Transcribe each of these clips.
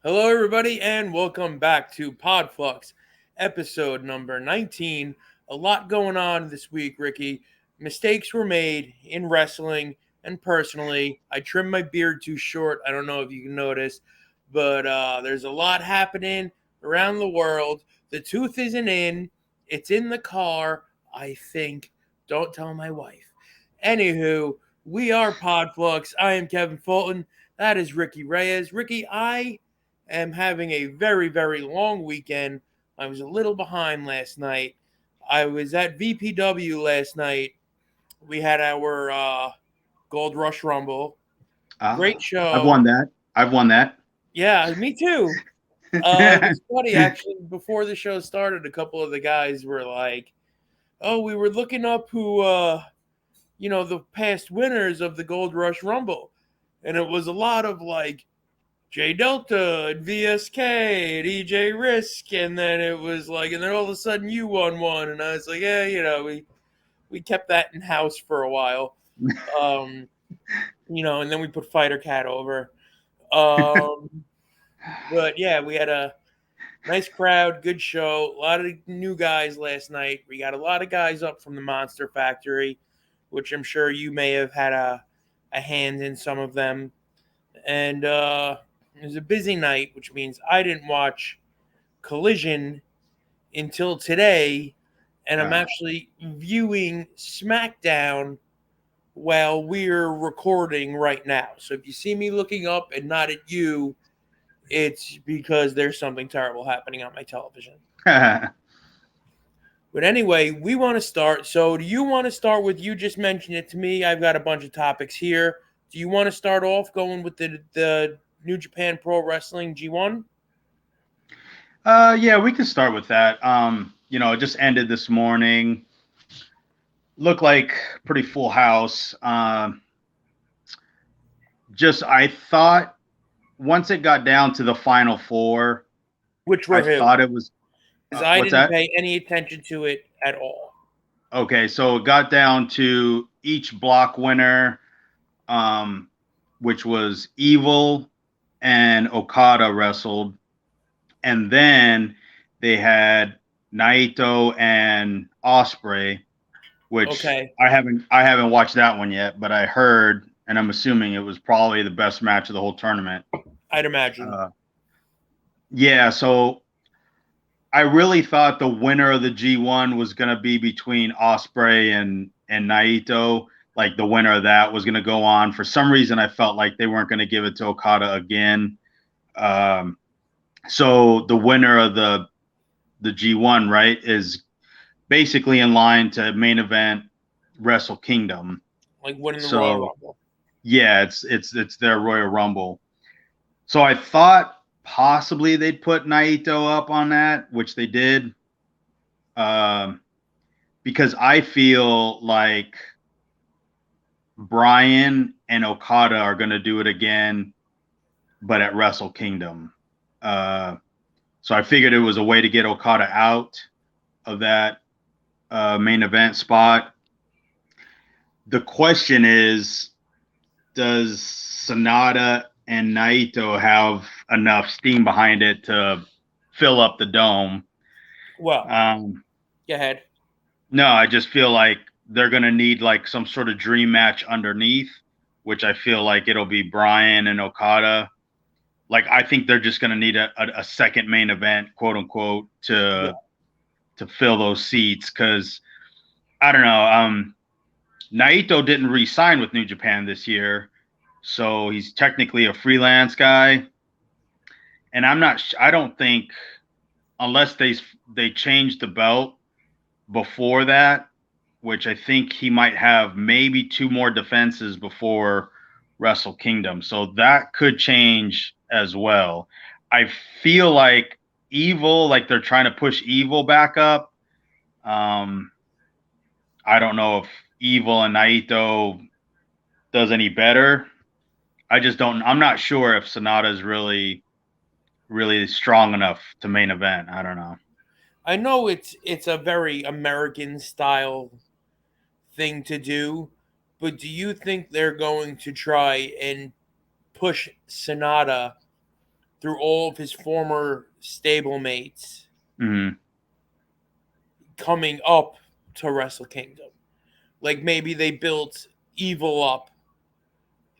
Hello, everybody, and welcome back to Podfluxxx, episode number 19. A lot going on this week, Ricky. Mistakes were made in wrestling, and personally, I trimmed my beard too short. I don't know if you can notice, but there's a lot happening around the world. The tooth isn't in, it's in the car, I think. Don't tell my wife. Anywho, we are Podfluxxx. I am Kevin Fulton. That is Ricky Reyes. Ricky, I am having a very, very long weekend. I was a little behind last night. I was at VPW last night. We had our Gold Rush Rumble. Great I've won show. that. I've won that. Yeah, me too. It was funny, actually. Before the show started, a couple of the guys were like, oh, we were looking up who, the past winners of the Gold Rush Rumble. And it was a lot of like J Delta and VSK and EJ Risk, and then it was like, and then all of a sudden you won one, and I was like, yeah, we kept that in house for a while, um, and then we put Fighter Cat over, um, but yeah, we had a nice crowd, good show, a lot of new guys last night. We got a lot of guys up from the Monster Factory, which I'm sure you may have had a hand in some of them, and it was a busy night, which means I didn't watch Collision until today, and I'm uh, actually viewing SmackDown while we're recording right now. So if you see me looking up and not at you, it's because there's something terrible happening on my television. But anyway, we want to start. So, do you want to start with you just mentioned it to me? I've got a bunch of topics here. Do you want to start off going with the New Japan Pro Wrestling G1? yeah, we can start with that. It just ended this morning. Looked like pretty full house. I thought once it got down to the final four, Which I were who? thought it was Because I what's didn't that? pay any attention to it at all. Okay, so it got down to each block winner, um, which was Evil and Okada wrestled, and then they had Naito and Osprey, which Okay, I haven't watched that one yet, but I heard and I'm assuming it was probably the best match of the whole tournament. I'd imagine. Uh, yeah, so I really thought the winner of the G1 was going to be between Osprey and Naito. Like the winner of that was going to go on. For some reason, I felt like they weren't going to give it to Okada again. Um, so the winner of the G1, right, is basically in line to main event Wrestle Kingdom. Like winning the Royal So Rumble. yeah, it's their Royal Rumble. So I thought possibly they'd put Naito up on that, which they did, um, because I feel like Bryan and Okada are going to do it again, but at Wrestle Kingdom. Uh, so I figured it was a way to get Okada out of that main event spot. The question is, does Sonata and Naito have enough steam behind it to fill up the dome? Well, Um, go ahead. no, I just feel like they're going to need like some sort of dream match underneath, which I feel like it'll be Bryan and Okada. Like I think they're just going to need a second main event, quote unquote, Yeah. to fill those seats because I don't know. Naito didn't re-sign with New Japan this year, so he's technically a freelance guy. And I don't think unless they change the belt before that, which I think he might have maybe two more defenses before Wrestle Kingdom. So that could change as well. I feel like Evil, like they're trying to push Evil back up. Um, I don't know if Evil and Naito does any better. I just don't. I'm not sure if Sonata is really strong enough to main event. I don't know. I know it's a very American style thing to do, but do you think they're going to try and push Sonata through all of his former stablemates coming up to Wrestle Kingdom. Like maybe they built Evil up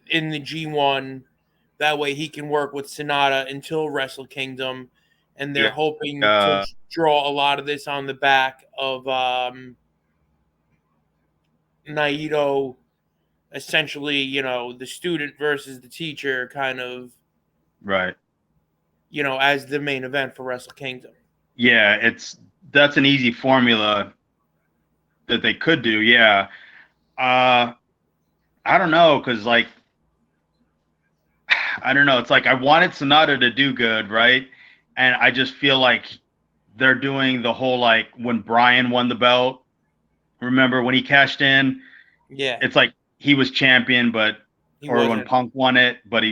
in the G1. That way he can work with Sonata until Wrestle Kingdom. And they're hoping to draw a lot of this on the back of Naito, essentially, you know, the student versus the teacher kind of, right, you know, as the main event for Wrestle Kingdom. Yeah, that's an easy formula that they could do. Yeah. I don't know, because like I don't know. It's like I wanted Sonata to do good, right? And I just feel like they're doing the whole like when Brian won the belt. Remember when he cashed in? Yeah. It's like he was champion, but or when Punk won it, but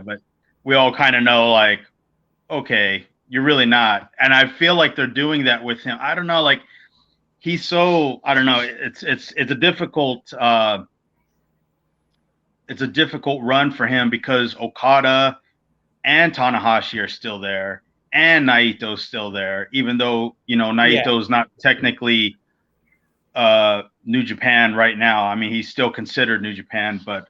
but we all kind of know like, okay, you're really not. And I feel like they're doing that with him. I don't know, like he's so I don't know. It's a difficult run for him because Okada and Tanahashi are still there and Naito's still there, even though, you know, Naito's not technically New Japan right now. I mean, he's still considered New Japan, but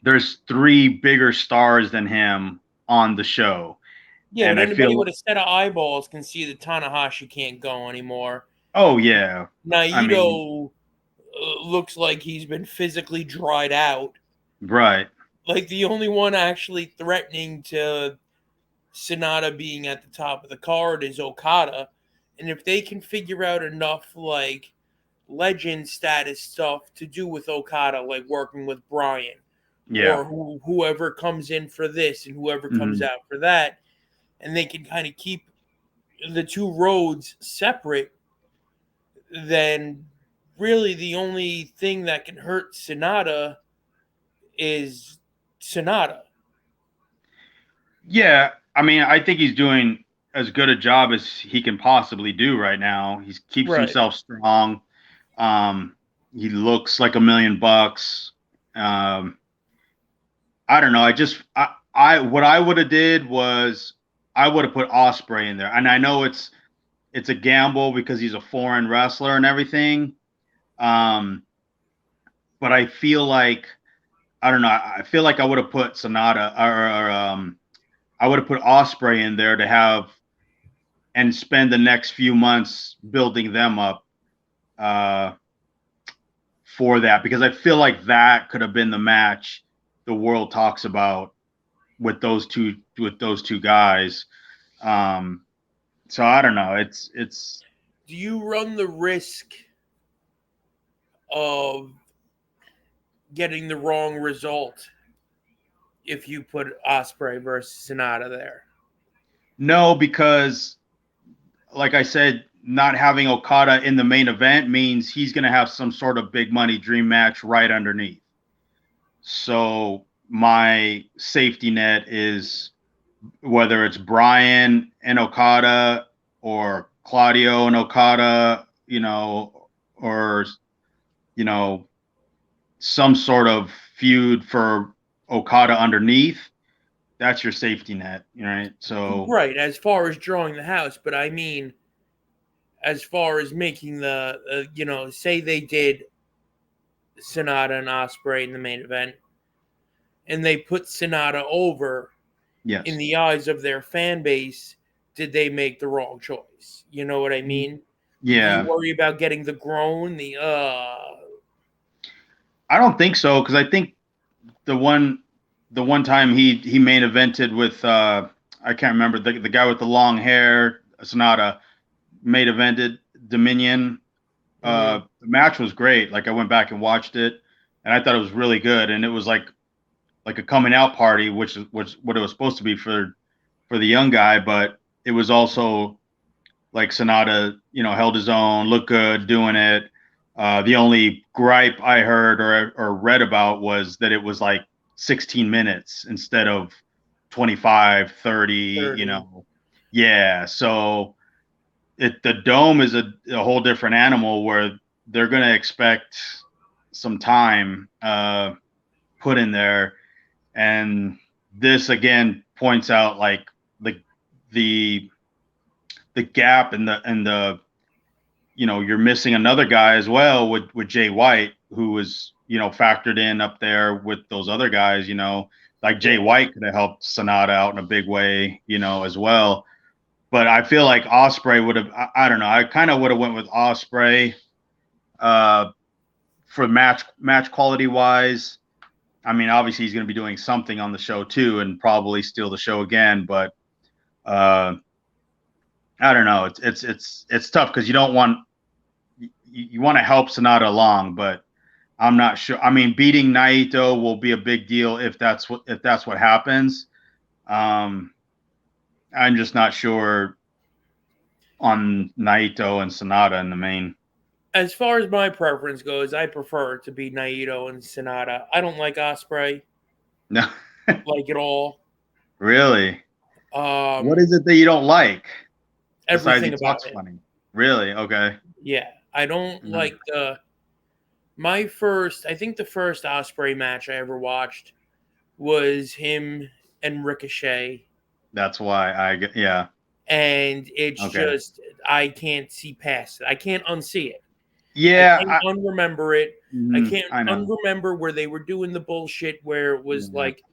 there's 3 bigger stars than him on the show. Yeah, and but anybody with a set of eyeballs can see that Tanahashi can't go anymore. Oh, yeah. Naito looks like he's been physically dried out. Right. Like the only one actually threatening to Sonata being at the top of the card is Okada. And if they can figure out enough like legend status stuff to do with Okada, like working with Brian, or whoever comes in for this and whoever comes out for that, and they can kind of keep the 2 roads separate, then really the only thing that can hurt Sonata is Sonata. Yeah, I mean, I think he's doing as good a job as he can possibly do right now. He keeps himself strong. He looks like $1 million. I don't know. I what I would have did was I would have put Ospreay in there, and I know it's a gamble because he's a foreign wrestler and everything. But I feel like I don't know. I feel like I would have put Sonata or I would have put Ospreay in there to have and spend the next few months building them up for that, because I feel like that could have been the match the world talks about with those two guys. So I don't know. It's. Do you run the risk of getting the wrong result if you put Ospreay versus Sonata there? No, because like I said, not having Okada in the main event means he's going to have some sort of big money dream match right underneath. So my safety net is whether it's Brian and Okada or Claudio and Okada, you know, or, you know, some sort of feud for Okada underneath. That's your safety net, right? So right, as far as drawing the house, but I mean, as far as making the, you know, say they did Sonata and Ospreay in the main event, and they put Sonata over. Yes. In the eyes of their fan base, did they make the wrong choice? You know what I mean? Yeah. Do you worry about getting the groan? I don't think so, because I think the one time he main evented with I can't remember the guy with the long hair, Sonata main evented Dominion. The match was great. Like I went back and watched it, and I thought it was really good. And it was like a coming out party, which what it was supposed to be for the young guy, but it was also like Sonata, you know, held his own, looked good doing it. The only gripe I heard or read about was that it was like 16 minutes instead of 25, 30. You know. Yeah. So the Dome is a whole different animal where they're going to expect some time put in there. And this again points out like the gap and the you're missing another guy as well with Jay White, who was factored in up there with those other guys. Like Jay White could have helped Sonata out in a big way, as well. But I feel like Ospreay would have. I don't know. I kind of would have went with Ospreay for match quality wise. I mean, obviously he's going to be doing something on the show too, and probably steal the show again. But I don't know. It's tough because you don't want you want to help Sonata along, but I'm not sure. I mean, beating Naito will be a big deal if that's what happens. I'm just not sure on Naito and Sonata in the main. As far as my preference goes, I prefer it to be Naito and Sonata. I don't like Ospreay. No, like at all. Really? What is it that you don't like? Everything about it. Funny. Really? Okay. Yeah, I don't like the. I think the first Ospreay match I ever watched was him and Ricochet. That's why yeah. And it's just I can't see past it. I can't unsee it. Yeah, I can't unremember it. I can't unremember where they were doing the bullshit where it was like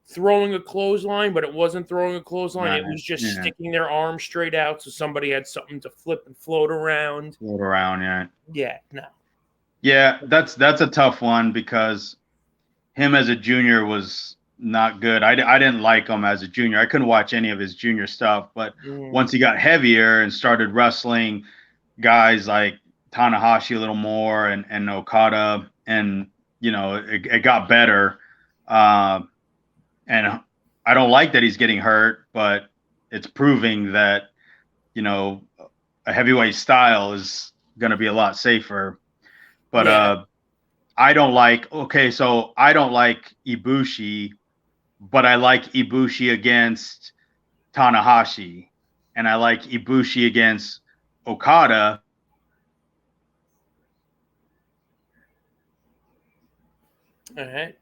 throwing a clothesline, but it wasn't throwing a clothesline. Right. It was just sticking their arm straight out so somebody had something to flip and float around. Yeah. Yeah, no. Yeah, that's a tough one because him as a junior was not good. I didn't like him as a junior. I couldn't watch any of his junior stuff, but once he got heavier and started wrestling guys like Tanahashi a little more and Okada, and it got better. And I don't like that he's getting hurt, but it's proving that a heavyweight style is going to be a lot safer. But I don't like Ibushi, but I like Ibushi against Tanahashi, and I like Ibushi against Okada. All right.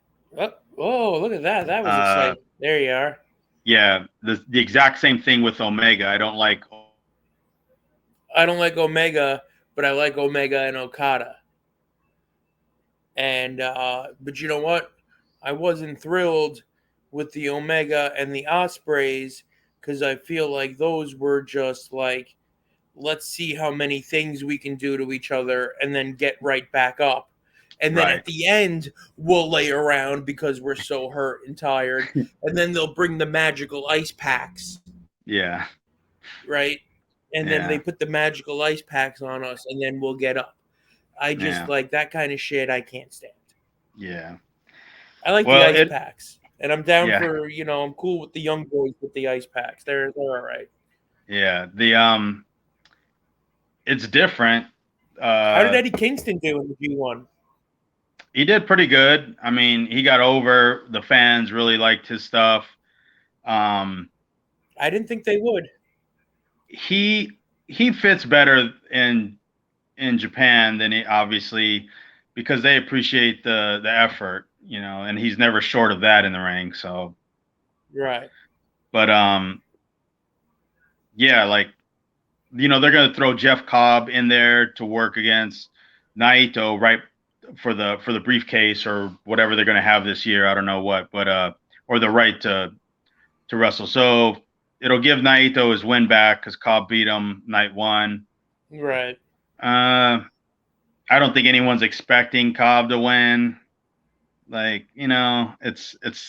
Oh, look at that. That was exciting. There you are. Yeah, the exact same thing with Omega. I don't like Omega, but I like Omega and Okada. And but you know what? I wasn't thrilled with the Omega and the Ospreys because I feel like those were just like, let's see how many things we can do to each other and then get right back up. And then at the end, we'll lay around because we're so hurt and tired. And then they'll bring the magical ice packs. Yeah. Right? And then they put the magical ice packs on us and then we'll get up. I just like that kind of shit I can't stand. Yeah. I like the ice packs. And I'm down for, I'm cool with the young boys with the ice packs. They're all right. Yeah. It's different. How did Eddie Kingston do in the G1? He did pretty good. I mean, he got over. The fans really liked his stuff. I didn't think they would. He fits better in Japan than he obviously, because they appreciate the effort, and he's never short of that in the ring. So, right. But yeah, like they're going to throw Jeff Cobb in there to work against Naito right for the briefcase or whatever they're going to have this year. I don't know what, but or the right to wrestle. So it'll give Naito his win back because Cobb beat him night one. Right. I don't think anyone's expecting Cobb to win. Like, it's a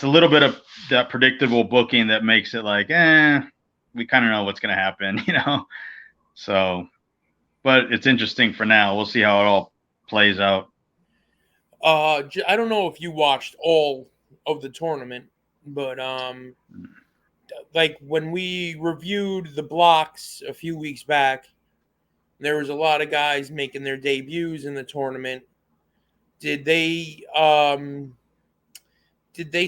little bit of that predictable booking that makes it like, we kind of know what's going to happen, So, but it's interesting for now. We'll see how it all plays out. I don't know if you watched all of the tournament, but like when we reviewed the blocks a few weeks back, there was a lot of guys making their debuts in the tournament. Did they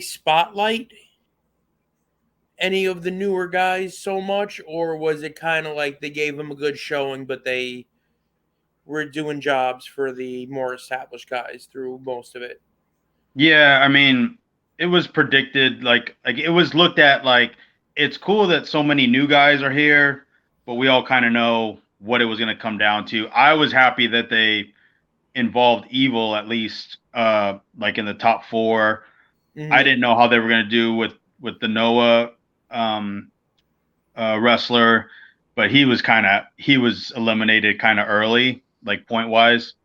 spotlight any of the newer guys so much, or was it kind of like they gave them a good showing, but they were doing jobs for the more established guys through most of it? Yeah, I mean, it was predicted. Like it was looked at like it's cool that so many new guys are here, but we all kind of know what it was going to come down to. I was happy that they involved Evil at least, like in the top four. I didn't know how they were going to do with the Noah um, wrestler, but he was eliminated kind of early, like point wise.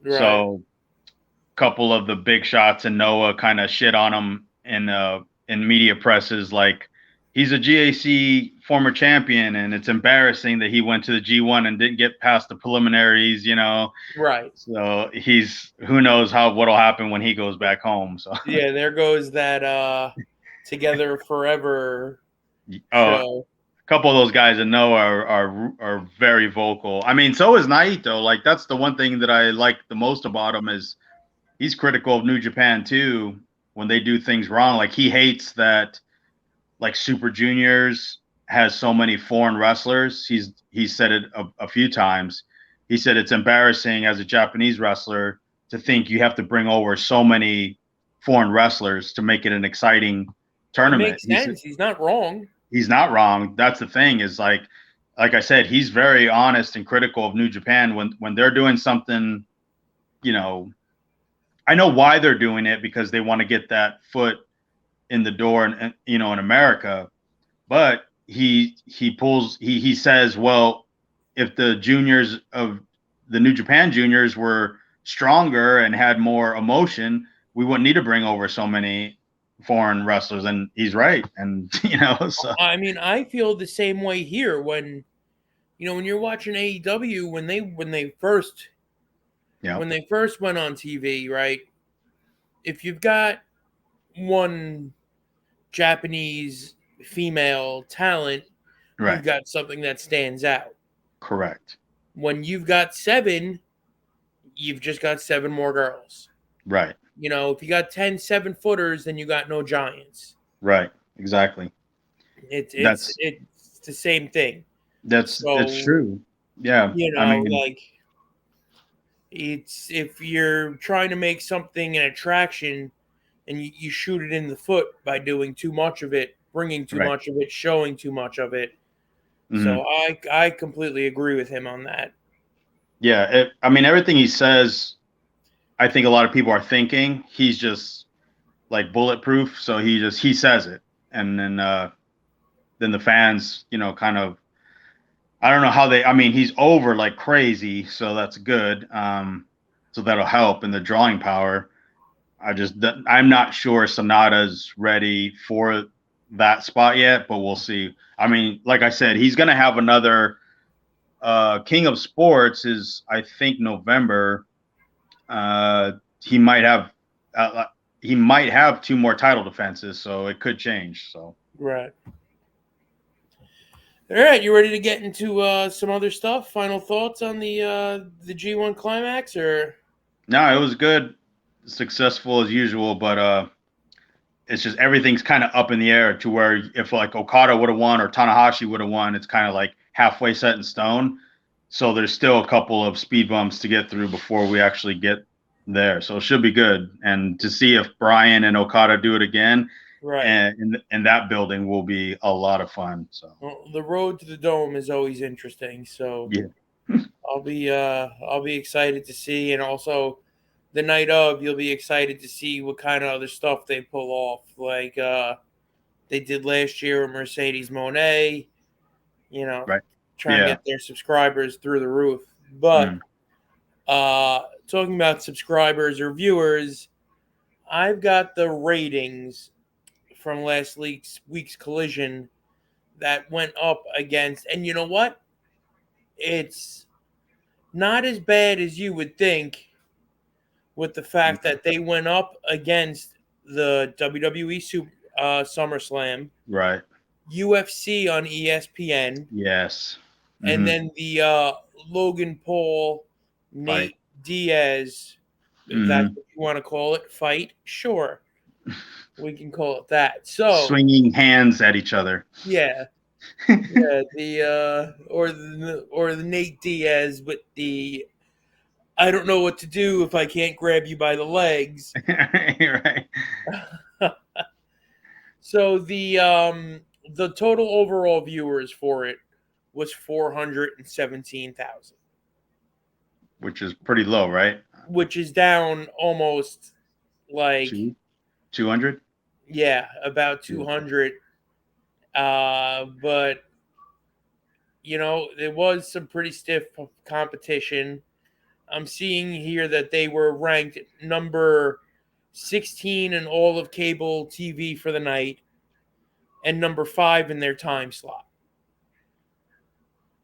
Right. So a couple of the big shots and Noah kind of shit on him in media presses, like he's a GAC former champion, and it's embarrassing that he went to the G1 and didn't get past the preliminaries, you know. Right. So who knows what'll happen when he goes back home. So yeah, there goes that Together Forever a show. couple of those guys I know are very vocal. I mean, so is Naito. Like that's the one thing that I like the most about him is he's critical of New Japan too when they do things wrong. Like he hates that like Super Juniors has so many foreign wrestlers. He's said it a few times. He said it's embarrassing as a Japanese wrestler to think you have to bring over so many foreign wrestlers to make it an exciting tournament. It makes sense. He's not wrong. He's not wrong. That's the thing is like I said, he's very honest and critical of New Japan when they're doing something, you know, I know why they're doing it because they want to get that foot in the door and you know in America, but he says, well, if the juniors of the New Japan juniors were stronger and had more emotion, we wouldn't need to bring over so many foreign wrestlers. And he's right. And you know, so I mean, I feel the same way here when you're watching AEW when they first went on TV, right? If you've got one Japanese female talent, right. you've got something that stands out. Correct. When you've got 7, you've just got 7 more girls. Right. If you got 10 7-footers, then you got no giants. Right. Exactly. It's the same thing. It's true. Yeah. I mean, like it's if you're trying to make something an attraction and you shoot it in the foot by doing too much of it, bringing too much of it, showing too much of it. Mm-hmm. So I completely agree with him on that. Yeah. I mean, everything he says, I think a lot of people are thinking he's just like bulletproof. So he says it. And then the fans, kind of, I don't know how he's over like crazy. So that's good. So that'll help in the drawing power. I'm not sure Sonata's ready for that spot yet, but we'll see. I mean, like I said, he's going to have another King of Sports is, I think, November. He might have 2 more title defenses, so it could change. So right. All right, you ready to get into some other stuff? Final thoughts on the G1 climax, or? No, it was good, successful as usual, but it's just everything's kind of up in the air to where if like Okada would have won or Tanahashi would have won, it's kind of like halfway set in stone. So there's still a couple of speed bumps to get through before we actually get there. So it should be good. And to see if Bryan and Okada do it again, right, and in that building will be a lot of fun. So the road to the Dome is always interesting. So yeah, I'll be excited to see, and also the night of, you'll be excited to see what kind of other stuff they pull off, like they did last year with Mercedes Moné. Try and get their subscribers through the roof. But talking about subscribers or viewers, I've got the ratings from last week's Collision that went up against, and you know what? It's not as bad as you would think with the fact that they went up against the WWE SummerSlam, right? UFC on ESPN, yes, and then the Logan Paul, Nate Diaz, if that's what you want to call it, fight. Sure, we can call it that. So swinging hands at each other. Yeah, the or the Nate Diaz, but the I don't know what to do if I can't grab you by the legs. Right. So the total overall viewers for it was 417,000, which is pretty low, right? which is down almost like, 200. yeah, about 200. But there was some pretty stiff competition. I'm seeing here that they were ranked number 16 in all of cable TV for the night and number 5 in their time slot.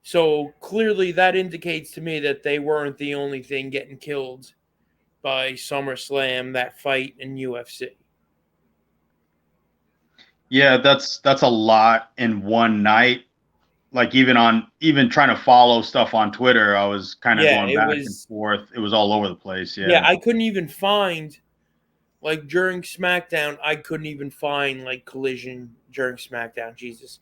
So clearly that indicates to me that they weren't the only thing getting killed by SummerSlam, that fight in UFC. Yeah, that's a lot in one night. Like even trying to follow stuff on Twitter, I was kind of Yeah, going it back and was. forth. It was all over the place. Yeah, Yeah. I couldn't even find, like, during SmackDown, I couldn't even find, like, Collision during SmackDown. Jesus.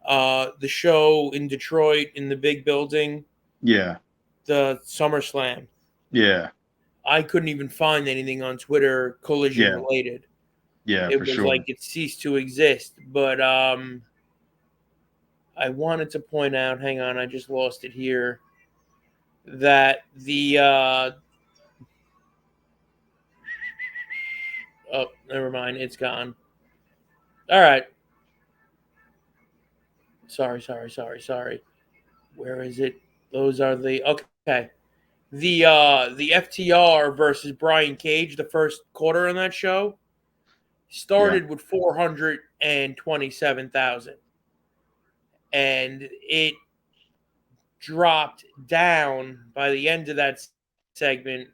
The show in Detroit in the big building, Yeah. the SummerSlam. Yeah. I couldn't even find anything on Twitter Collision Yeah. related. Yeah, It for was sure. like it ceased to exist. But I wanted to point out, hang on, I just lost it here, that the oh, never mind, it's gone. All right. Sorry. Where is it? Those are the okay. The FTR versus Brian Cage, the first quarter on that show, Yeah. started with 427,000, and it dropped down by the end of that segment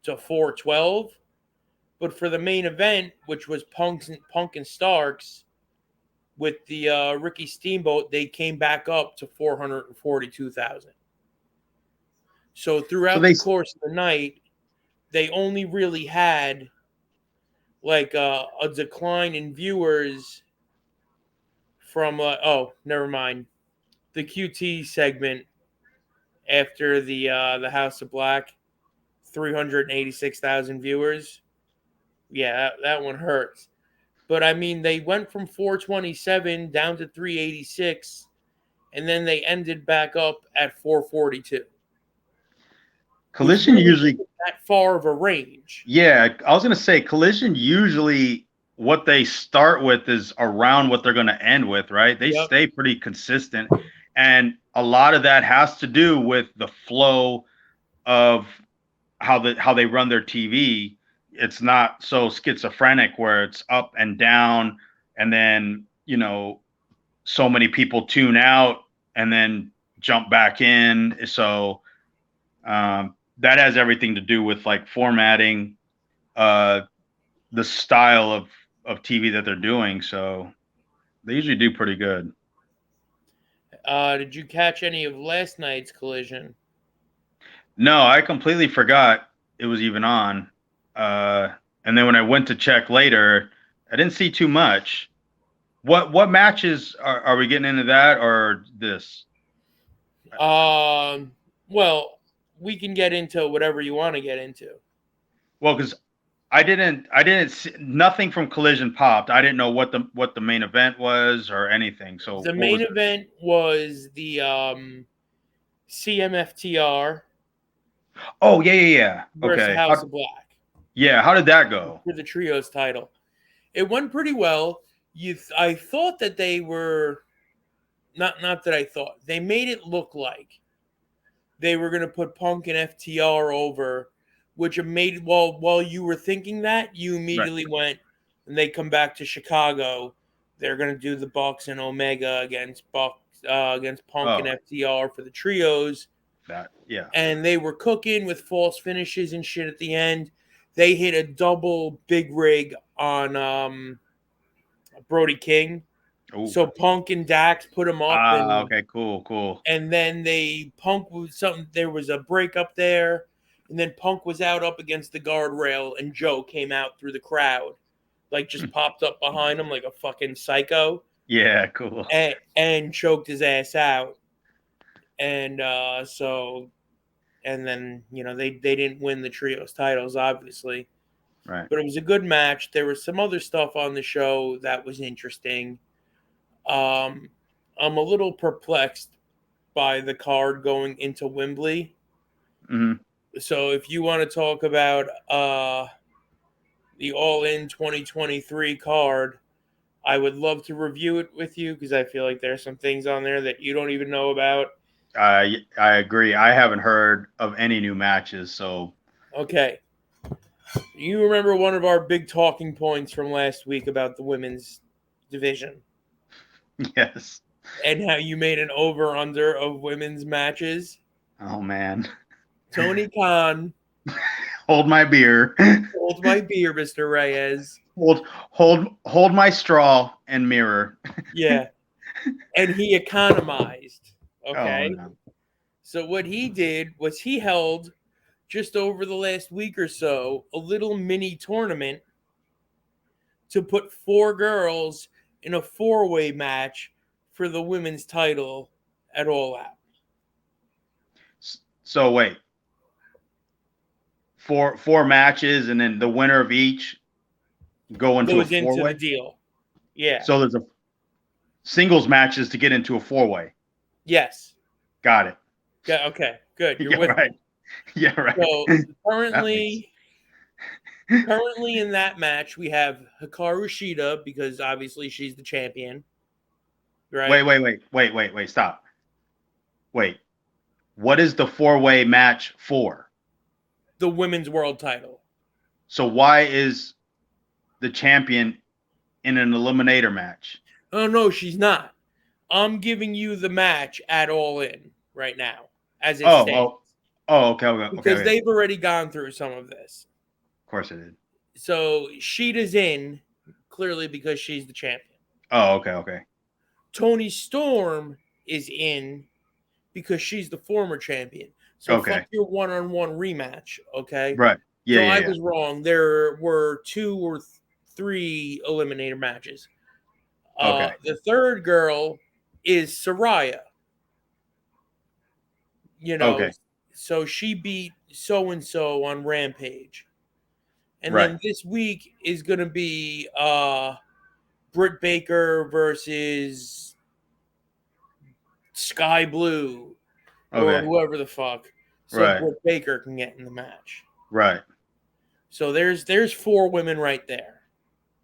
to 412. But for the main event, which was Punk and Starks with the Ricky Steamboat, they came back up to 442,000. So So throughout they the course of the night, they only really had like a decline in viewers from never mind, the QT segment after the House of Black, 386,000 viewers. Yeah, that one hurts. But I mean, they went from 427 down to 386, and then they ended back up at 442, which Collision really usually isn't that far of a range. Yeah, I was gonna say Collision usually what they start with is around what they're gonna end with, right? They Yep. stay pretty consistent, and a lot of that has to do with the flow of how they run their TV. It's not so schizophrenic where it's up and down, and then so many people tune out and then jump back in. So that has everything to do with like formatting. The style of TV that they're doing. So they usually do pretty good. Did you catch any of last night's Collision? No, I completely forgot it was even on. Uh, and then when I went to check later, I didn't see too much. What matches are we getting into that or this? Well, we can get into whatever you want to get into. Well, because I didn't see nothing from Collision popped. I didn't know what the main event was or anything. So The what main was it? event was the CMFTR Oh yeah. versus Okay. House of Black How did that go? for the trios title. It went pretty well. I thought that they were not that I thought they made it look like they were going to put Punk and FTR over, which made while you were thinking that, you Right. immediately went and they come back to Chicago. They're going to do the Bucks and Omega against Punk and Oh, FTR for the trios, yeah. and they were cooking with false finishes and shit at the end. They hit a double big rig on Brody King. Oh. So Punk and Dax put him up, and Okay, cool. then Punk was something. There was a break up there, and then Punk was out up against the guardrail, and Joe came out through the crowd, like just popped up behind him like a fucking psycho, Yeah, cool. and choked his ass out. And and then they didn't win the trios titles, obviously. Right. But it was a good match. There was some other stuff on the show that was interesting. I'm a little perplexed by the card going into Wembley. Mm-hmm. So if you want to talk about the All In 2023 card, I would love to review it with you because I feel like there's some things on there that you don't even know about. I agree. I haven't heard of any new matches, so Okay. You remember one of our big talking points from last week about the women's division yes. and how you made an over-under of women's matches? Oh man. Tony Khan, Hold my beer. hold my beer, Mr. Reyes. Hold my straw and mirror. Yeah. And he economized. Oh Okay. no. So what he did was he held just over the last week or so a little mini tournament to put 4 girls in a 4-way match for the women's title at All Out. So wait. Four matches and then the winner of each go into a Goes into the four-way? deal. Yeah. So there's a singles matches to get into a four-way. Yes. Got it. Yeah, okay. Good. You're Yeah, with right. me. Yeah, right. So currently in that match we have Hikaru Shida because obviously she's the champion. Right? Wait. Stop. Wait. What is the four-way match for? The women's world title. So why is the champion in an eliminator match? Oh no, she's not. I'm giving you the match at All In right now, as it stands. Okay. Because they've already gone through some of this. Of course it did. So Sheeta's in, clearly because she's the champion. Oh, okay. Toni Storm is in because she's the former champion. So Okay. fuck your one-on-one rematch, okay? Right. Yeah, So I was wrong. There were 2 or 3 eliminator matches. Okay. The third girl is Saraya. You know, Okay. so she beat so-and-so on Rampage. And Right. then this week is going to be Britt Baker versus Sky Blue or whoever the fuck. So Britt Baker can get in the match. Right. So there's 4 women right there.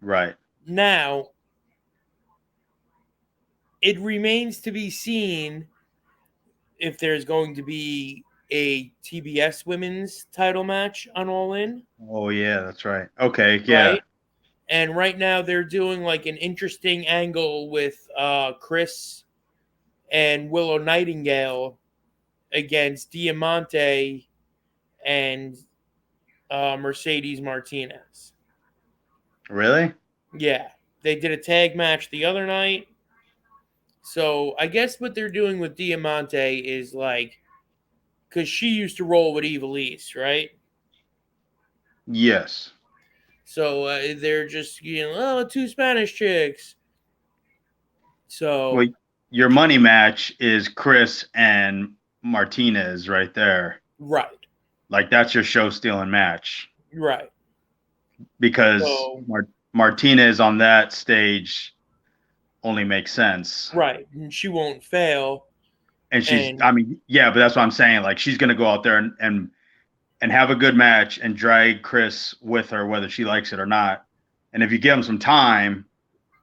Right. Now, it remains to be seen if there's going to be a TBS women's title match on All In. Oh yeah, that's right. Okay, yeah. Right? And right now they're doing like an interesting angle with Chris and Willow Nightingale against Diamante and Mercedes Martinez. Really? Yeah. They did a tag match the other night. So I guess what they're doing with Diamante is like, because she used to roll with Evilise, right? Yes. So they're just, 2 Spanish chicks. So well, your money match is Chris and Martinez right there. Right. Like that's your show stealing match. Right. Because Martinez on that stage only makes sense. Right. And she won't fail. And but that's what I'm saying. Like she's gonna go out there and have a good match and drag Chris with her, whether she likes it or not. And if you give them some time,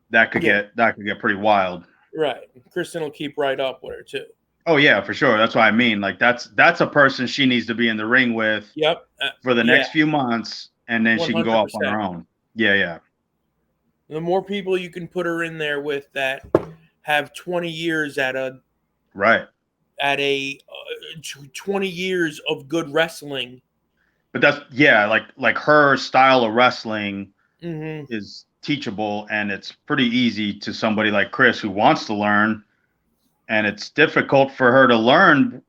that could get pretty wild. Right. Kristen will keep right up with her too. Oh yeah, for sure. That's what I mean. Like that's a person she needs to be in the ring with. Yep. For the next few months, and then 100%. She can go off on her own. Yeah. The more people you can put her in there with that have 20 years at a 20 years of good wrestling. But that's like her style of wrestling is teachable, and it's pretty easy to somebody like Chris who wants to learn. And it's difficult for her to learn,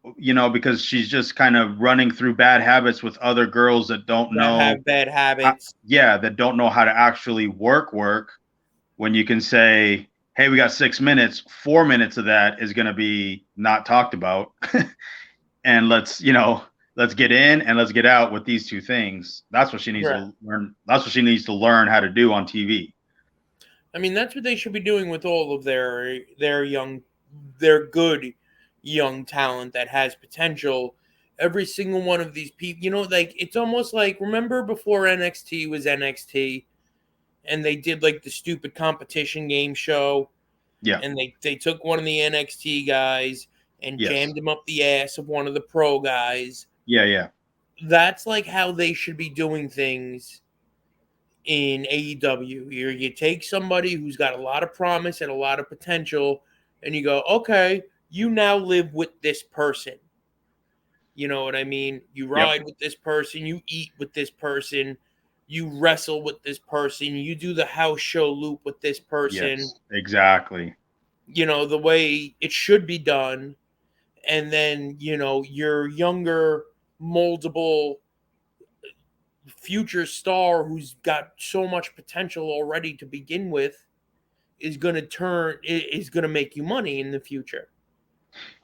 because she's just kind of running through bad habits with other girls that have bad habits. That don't know how to actually work. When you can say, hey, we got 6 minutes, 4 minutes of that is going to be not talked about. And let's let's get in and let's get out with these two things. That's what she needs to learn. That's what she needs to learn how to do on TV. I mean, that's what they should be doing with all of their good young talent that has potential. Every single one of these people, like it's almost like, remember before NXT was NXT and they did like the stupid competition game show? Yeah. And they took one of the NXT guys and jammed him up the ass of one of the pro guys. Yeah. That's like how they should be doing things in AEW. You take somebody who's got a lot of promise and a lot of potential, and you go, okay, you now live with this person. You know what I mean? You ride with this person, you eat with this person, you wrestle with this person, you do the house show loop with this person. Yes, exactly. The way it should be done. And then, your younger, moldable future star who's got so much potential already to begin with is going to make you money in the future.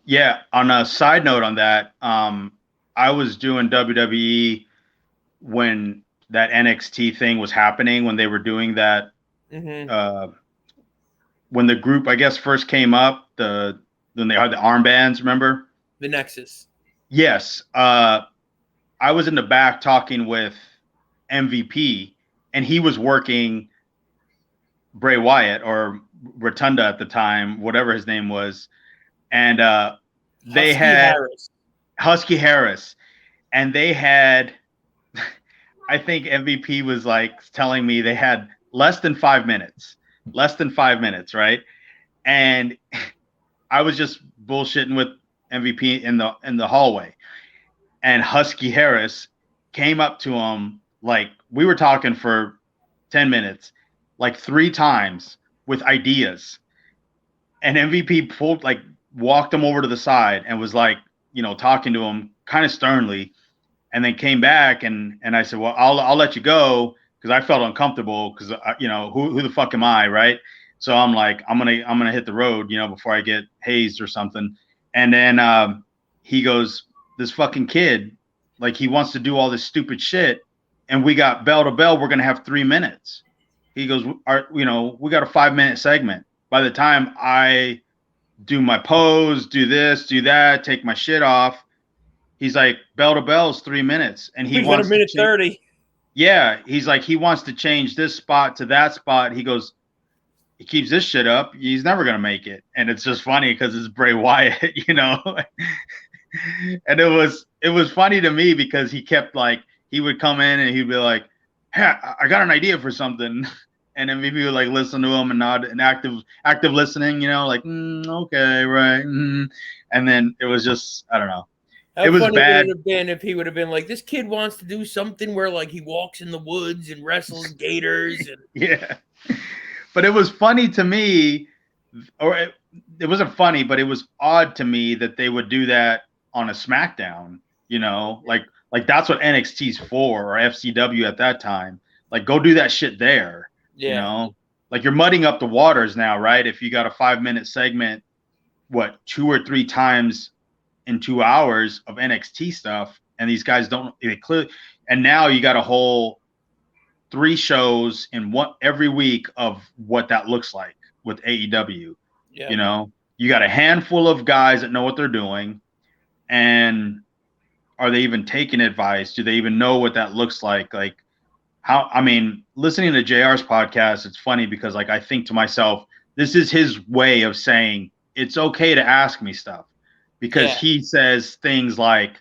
Yeah. On a side note on that, I was doing WWE when that NXT thing was happening, when they were doing that, when the group, I guess, first came up, when they had the armbands, remember? The Nexus. Yes. I was in the back talking with MVP, and he was working Bray Wyatt, or Rotunda at the time, whatever his name was. And they had Husky Harris, and they had, I think MVP was like telling me they had less than 5 minutes, right? And I was just bullshitting with MVP in the hallway, and Husky Harris came up to him, like, we were talking for 10 minutes, like 3 times with ideas. And MVP walked him over to the side and was like, talking to him kind of sternly, and then came back and I said, well, I'll let you go, because I felt uncomfortable, because who the fuck am I, right? So I'm like, I'm gonna hit the road, before I get hazed or something. And then he goes, this fucking kid, like, he wants to do all this stupid shit, and we got bell to bell, we're gonna have 3 minutes. He goes, we got a 5-minute segment. By the time I do my pose, do this, do that, take my shit off, he's like, bell to bell is 3 minutes, and he wants 1:30. Yeah, he's like, he wants to change this spot to that spot. He goes, he keeps this shit up, he's never gonna make it. And it's just funny because it's Bray Wyatt, And it was funny to me because he kept, like, he would come in and he'd be like, hey, I got an idea for something. And then maybe would like listen to him and nod and active listening, like, okay, right. And then it was just, I don't know. How was funny bad. Would it have been if he would have been like, this kid wants to do something where, like, he walks in the woods and wrestles gators. And yeah. But it was funny to me, or it wasn't funny, but it was odd to me that they would do that on a SmackDown, like that's what NXT's for, or FCW at that time. Like, go do that shit there, like, you're mudding up the waters now, right? If you got a 5-minute segment, 2 or 3 times in 2 hours of NXT stuff, and these guys and now you got a whole 3 shows in every week of what that looks like with AEW. You got a handful of guys that know what they're doing, and are they even taking advice? Do they even know what that looks like? Like, how, I mean, listening to JR's podcast, it's funny because, like, I think to myself, this is his way of saying it's okay to ask me stuff, because he says things like,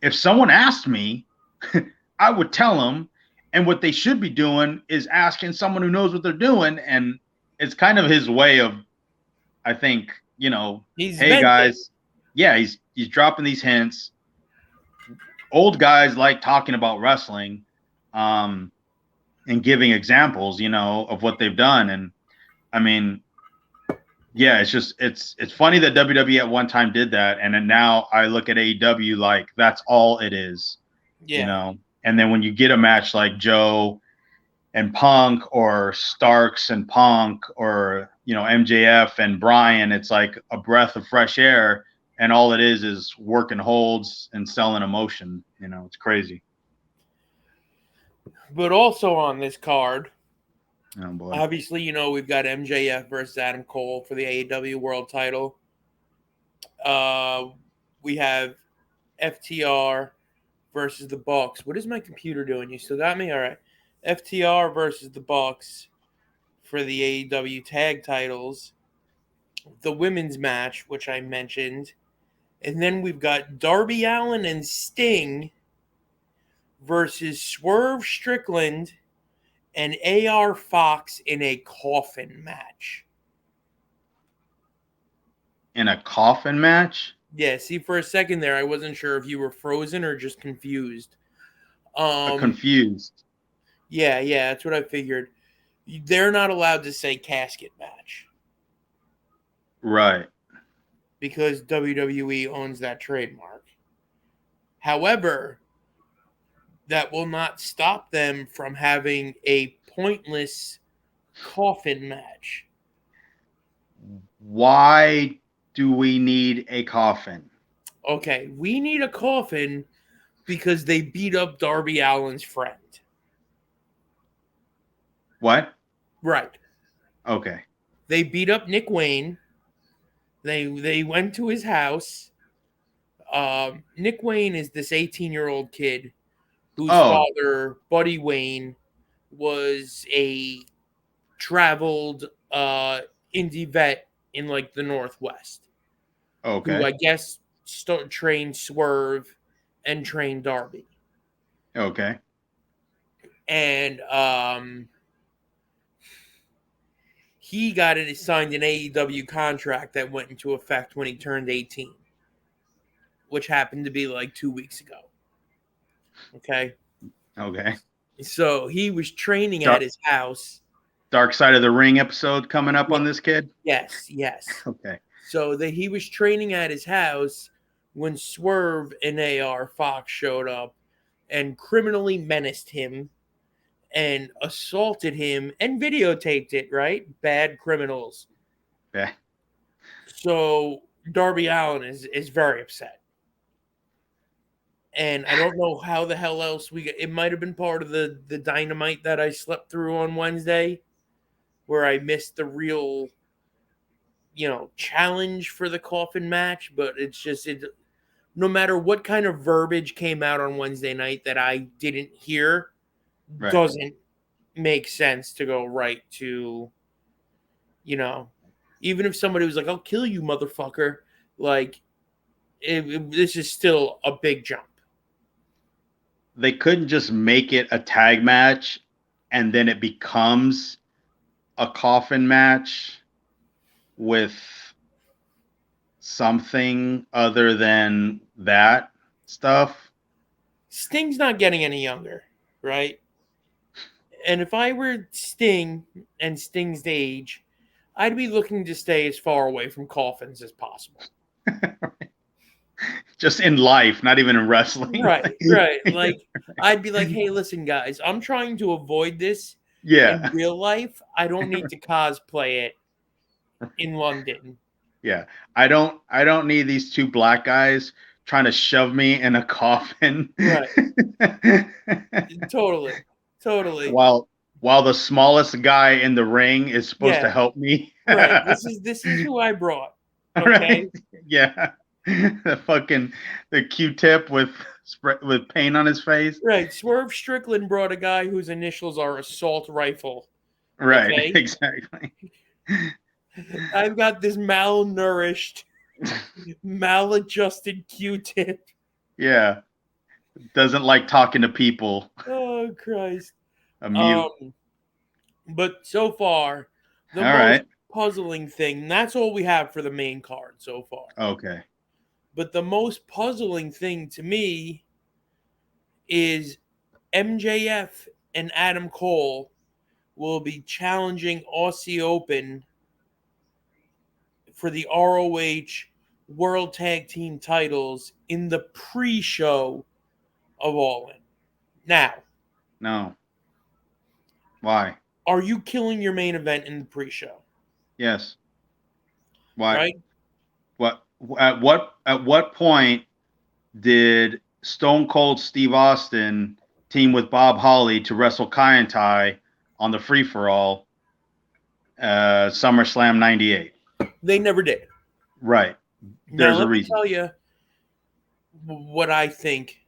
if someone asked me, I would tell them, and what they should be doing is asking someone who knows what they're doing. And it's kind of his way of, I think, hey guys, he's dropping these hints. Old guys like talking about wrestling, and giving examples, of what they've done. And I mean, it's just, it's funny that WWE at one time did that, and then now I look at AEW like that's all it is, And then when you get a match like Joe and Punk, or Starks and Punk, or MJF and Bryan, it's like a breath of fresh air. and all it is working holds and selling emotion. You know, it's crazy. But also on this card, Oh boy. obviously, we've got MJF versus Adam Cole for the AEW World Title. We have FTR versus the Bucks. What is my computer doing? You still got me? All right. FTR versus the Bucks for the AEW tag titles. The women's match, which I mentioned. And then we've got Darby Allin and Sting versus Swerve Strickland and AR Fox in a coffin match. In a coffin match? Yeah, see, for a second there, I wasn't sure if you were frozen or just confused. Confused. Yeah, that's what I figured. They're not allowed to say casket match. Right. Because WWE owns that trademark. However, that will not stop them from having a pointless coffin match. Why do we need a coffin? Okay, we need a coffin because they beat up Darby Allin's friend. What? Right. Okay. They beat up Nick Wayne. They went to his house. Nick Wayne is this 18-year-old kid whose father, Buddy Wayne, was a traveled indie vet in like the Northwest. Okay. Who I guess trained Swerve and trained Darby. Okay. And he got signed an AEW contract that went into effect when he turned 18, which happened to be like 2 weeks ago. Okay. So he was training at his house. Dark Side of the Ring episode coming up on this kid? Yes. Okay. So he was training at his house when Swerve and AR Fox showed up and criminally menaced him and assaulted him and videotaped it, right? Bad criminals. Yeah. So Darby Allin is very upset. And I don't know how the hell else it might have been part of the dynamite that I slept through on Wednesday where I missed the real, challenge for the coffin match. But it's just, no matter what kind of verbiage came out on Wednesday night that I didn't hear, doesn't make sense to go right to, even if somebody was like, I'll kill you, motherfucker. Like, this is still a big jump. They couldn't just make it a tag match and then it becomes a coffin match with something other than that stuff. Sting's not getting any younger, right? And if I were Sting and Sting's age, I'd be looking to stay as far away from coffins as possible. Just in life, not even in wrestling. Right. Like, I'd be like, hey, listen, guys, I'm trying to avoid this in real life. I don't need to cosplay it in London. Yeah. I don't need these two black guys trying to shove me in a coffin. Right. Totally. While the smallest guy in the ring is supposed to help me. Right. This is who I brought. Okay. Right? Yeah. The Q-tip with paint on his face. Right. Swerve Strickland brought a guy whose initials are Assault Rifle. Right. Okay? Exactly. I've got this malnourished, maladjusted Q-tip. Yeah. Doesn't like talking to people. Oh, Christ. A mute. But so far, the most puzzling thing, that's all we have for the main card so far. Okay. But the most puzzling thing to me is MJF and Adam Cole will be challenging Aussie Open for the ROH World Tag Team titles in the pre-show of All In. Now. No. Why? Are you killing your main event in the pre-show? Yes. Why? Right? at what point did Stone Cold Steve Austin team with Bob Holly to wrestle Kai and Tai on the free for all SummerSlam '98? They never did. Right. Now There's a let me reason. tell you what I think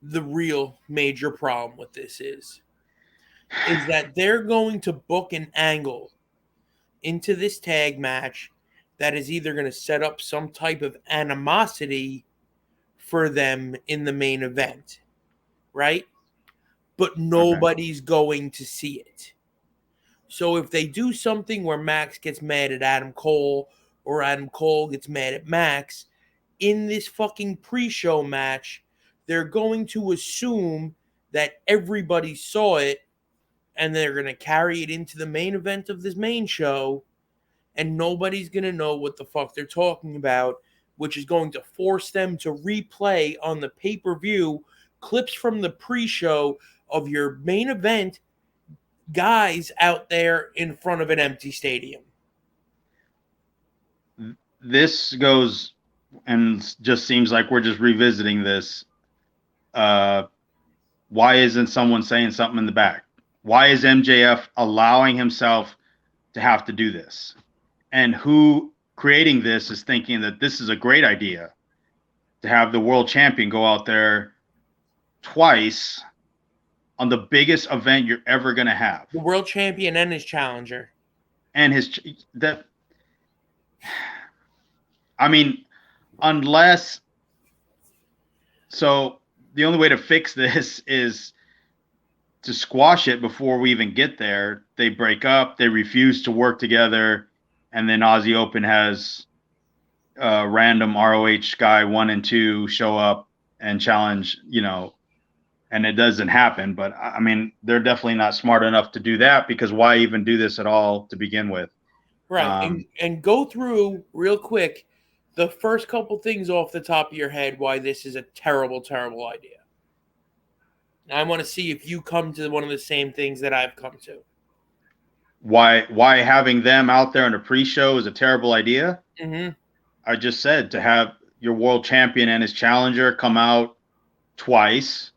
the real major problem with this is that they're going to book an angle into this tag match that is either going to set up some type of animosity for them in the main event, right? But Okay. nobody's going to see it. So if they do something where Max gets mad at Adam Cole or Adam Cole gets mad at Max in this fucking pre-show match, they're going to assume that everybody saw it and they're going to carry it into the main event of this main show, and nobody's going to know what the fuck they're talking about, which is going to force them to replay on the pay-per-view clips from the pre-show of your main event guys out there in front of an empty stadium. This goes and just seems like we're just revisiting this. Why isn't someone saying something in the back? Why is MJF allowing himself to have to do this? And who creating this is thinking that this is a great idea to have the world champion go out there twice on the biggest event you're ever going to have. The world champion and his challenger. And I mean, unless, so the only way to fix this is to squash it before we even get there. They break up, they refuse to work together, and then Aussie Open has random ROH guy 1 and 2 show up and challenge, and it doesn't happen. But I mean, they're definitely not smart enough to do that, because why even do this at all to begin with? Right. And go through real quick the first couple things off the top of your head why this is a terrible, terrible idea. I want to see if you come to one of the same things that I've come to. Why having them out there in a pre-show is a terrible idea? Mm-hmm. I just said to have your world champion and his challenger come out twice,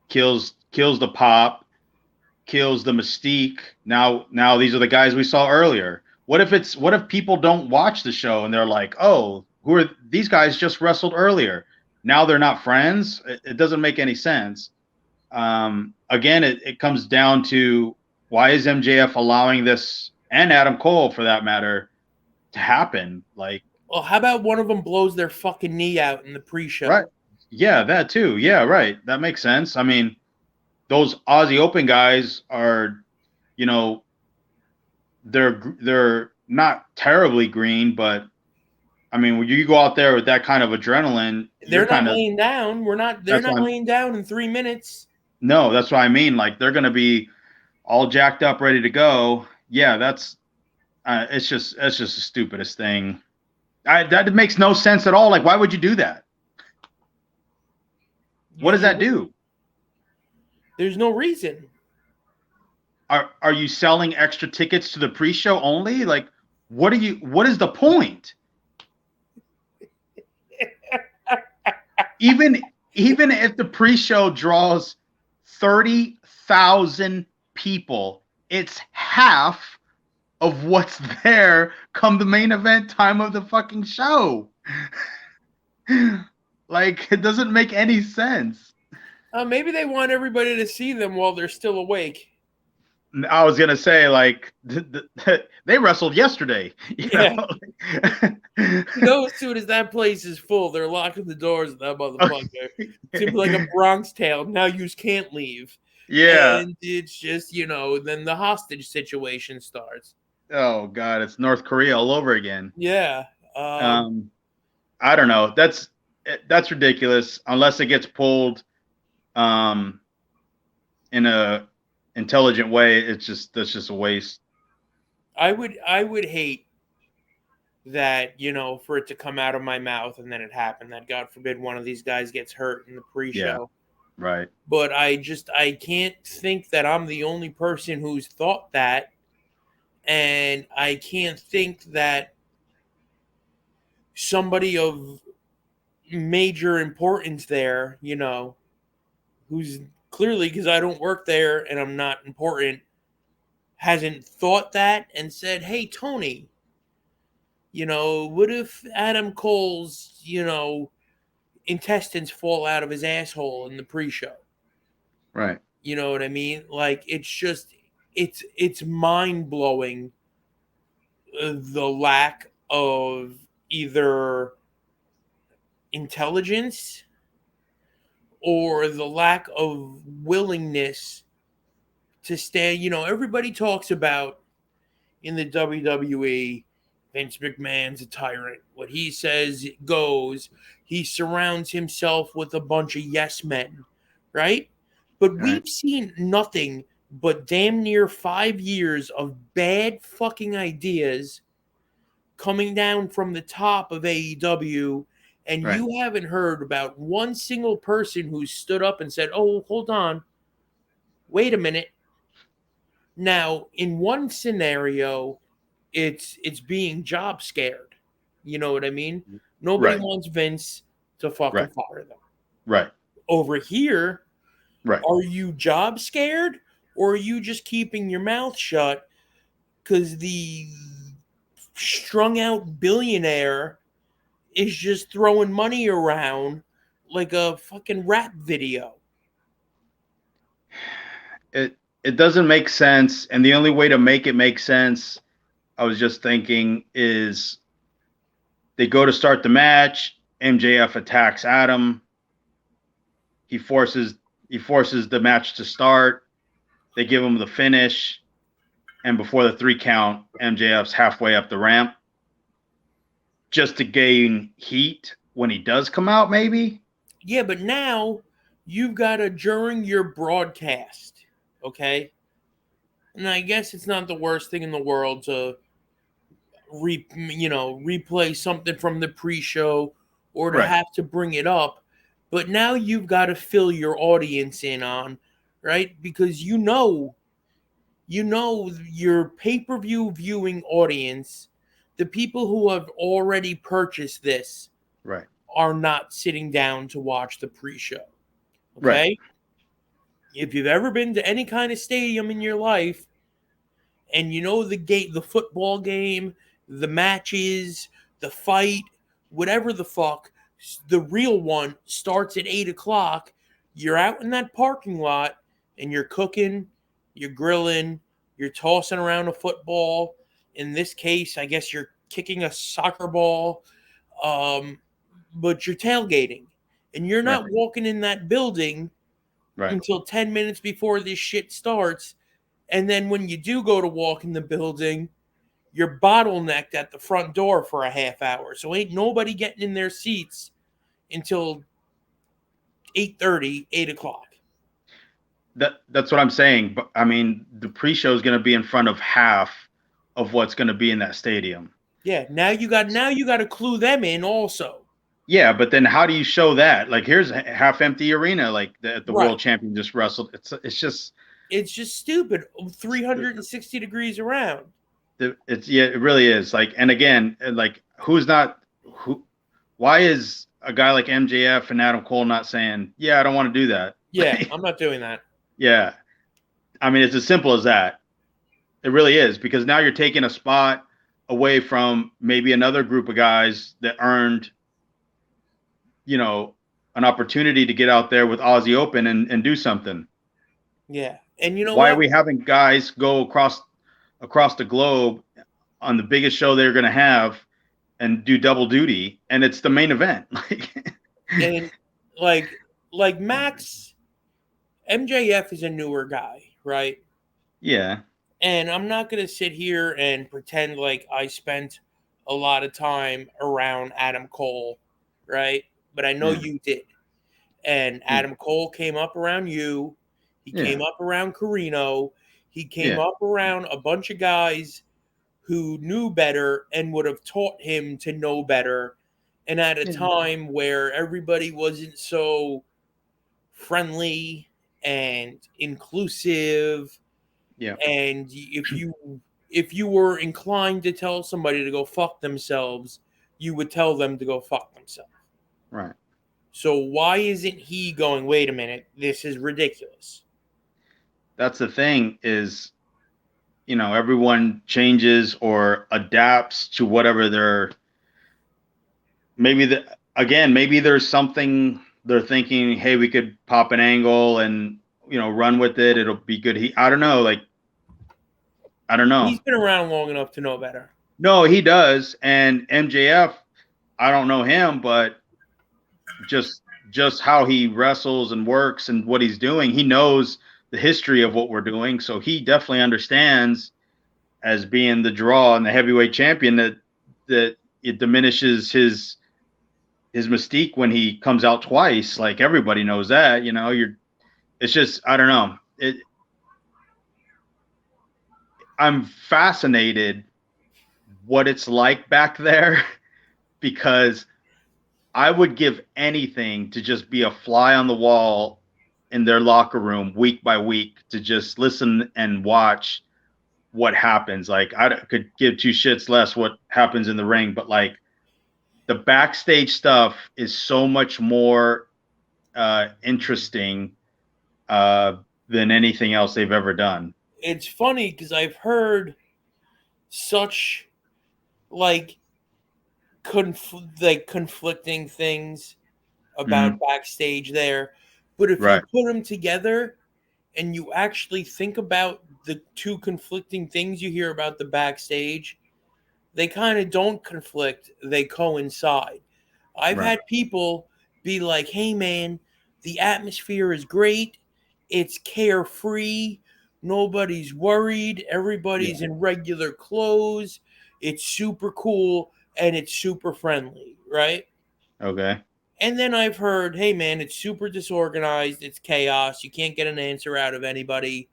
kills the pop, kills the mystique. Now these are the guys we saw earlier. What if people don't watch the show and they're like, oh, who are these guys? Just wrestled earlier. Now they're not friends. It doesn't make any sense. Again, it comes down to, why is MJF allowing this, and Adam Cole for that matter, to happen? Like, well, how about one of them blows their fucking knee out in the pre-show? Right. Yeah, that too. Yeah, right. That makes sense. I mean, those Aussie Open guys are, they're not terribly green, but I mean, when you go out there with that kind of adrenaline, they're not laying down. They're not laying down in 3 minutes. No, that's what I mean. Like, they're going to be all jacked up, ready to go. Yeah, that's it's just the stupidest thing. That makes no sense at all. Like, why would you do that? What does that do? There's no reason. Are you selling extra tickets to the pre-show only? Like, what is the point? Even if the pre-show draws 30,000 people, it's half of what's there come the main event time of the fucking show. Like, it doesn't make any sense. Maybe they want everybody to see them while they're still awake. I was gonna say, like, they wrestled yesterday. As soon as that place is full, they're locking the doors of that motherfucker. It's like a Bronx Tale. Now you can't leave. Yeah. And it's just, then the hostage situation starts. Oh God, it's North Korea all over again. Yeah. I don't know. That's ridiculous. Unless it gets pulled in a intelligent way, that's just a waste. I would hate that, for it to come out of my mouth and then it happened, that God forbid one of these guys gets hurt in the pre-show. Yeah, right. But I can't think that I'm the only person who's thought that. And I can't think that somebody of major importance there, you know, who's clearly, because I don't work there and I'm not important, hasn't thought that and said, hey, Tony, you know, what if Adam Cole's, you know, intestines fall out of his asshole in the pre-show? Right. You know what I mean? Like, it's just, it's mind-blowing, the lack of either intelligence or the lack of willingness to stand. You know, everybody talks about in the WWE, Vince McMahon's a tyrant. What he says goes. He surrounds himself with a bunch of yes men, right? But Right. we've seen nothing but damn near 5 years of bad fucking ideas coming down from the top of AEW, and Right. you haven't heard about one single person who stood up and said, "Oh, hold on. Wait a minute." Now, in one scenario, it's being job scared. You know what I mean? Nobody Right. wants Vince to fucking Right. fire them. Right. Over here, Right. are you job scared or are you just keeping your mouth shut because the strung out billionaire is just throwing money around like a fucking rap video? It doesn't make sense, and the only way to make it make sense, I was just thinking, is they go to start the match, MJF attacks Adam, he forces the match to start, they give him the finish, and before the 3 count, MJF's halfway up the ramp just to gain heat when he does come out, maybe. Yeah, but now you've got to, during your broadcast, okay? And I guess it's not the worst thing in the world to replay something from the pre-show or to Right. have to bring it up, but now you've got to fill your audience in on, right? Because you know your pay-per-view viewing audience, the people who have already purchased this, Right. are not sitting down to watch the pre-show. Okay? Right. If you've ever been to any kind of stadium in your life and you know the football game, the matches, the fight, whatever the fuck, the real one starts at 8 o'clock. You're out in that parking lot and you're cooking, you're grilling, you're tossing around a football. In this case, I guess you're kicking a soccer ball, but you're tailgating. And you're Right. not walking in that building Right. until 10 minutes before this shit starts. And then when you do go to walk in the building, you're bottlenecked at the front door for a half hour. So ain't nobody getting in their seats until 8:30, 8 o'clock. That's what I'm saying. But I mean, the pre-show is going to be in front of half of what's going to be in that stadium. Yeah, now you got to clue them in also. Yeah, but then how do you show that? Like, here's a half-empty arena, like the Right. world champion just wrestled. It's just stupid. 360 degrees around. it really is. Like, and again, like, why is a guy like MJF and Adam Cole not saying, yeah, I don't want to do that? Yeah, I'm not doing that. Yeah. I mean, it's as simple as that. It really is, because now you're taking a spot away from maybe another group of guys that earned, you know, an opportunity to get out there with Aussie Open and do something. Yeah. And you know why what? are we having guys go across the globe on the biggest show they're going to have and do double duty, and it's the main event? And like Max, MJF is a newer guy, right? Yeah. And I'm not going to sit here and pretend like I spent a lot of time around Adam Cole, right? But I know you did. And Adam Cole came up around you. He came up around Carino. He came up around a bunch of guys who knew better and would have taught him to know better. And at a time where everybody wasn't so friendly and inclusive, and if you were inclined to tell somebody to go fuck themselves, you would tell them to go fuck themselves. Right. So why isn't he going, wait a minute, this is ridiculous? That's the thing is, everyone changes or adapts to whatever maybe there's something they're thinking, hey, we could pop an angle and, run with it. It'll be good. I don't know. I don't know. He's been around long enough to know better. No, he does. And MJF, I don't know him, but just how he wrestles and works and what he's doing, he knows the history of what we're doing. So he definitely understands, as being the draw and the heavyweight champion, that it diminishes his mystique when he comes out twice. Like, everybody knows that, it's just, I don't know. I'm fascinated what it's like back there because I would give anything to just be a fly on the wall in their locker room week by week to just listen and watch what happens. Like, I could give two shits less what happens in the ring, but like the backstage stuff is so much more interesting than anything else they've ever done. It's funny because I've heard such conflicting things about backstage there, but if you put them together and you actually think about the two conflicting things you hear about the backstage, they kind of don't conflict, they coincide. I've had people be like, hey man, the atmosphere is great, it's carefree, nobody's worried, everybody's in regular clothes, it's super cool, and it's super friendly, right? Okay. And then I've heard, hey man, it's super disorganized, it's chaos, you can't get an answer out of anybody,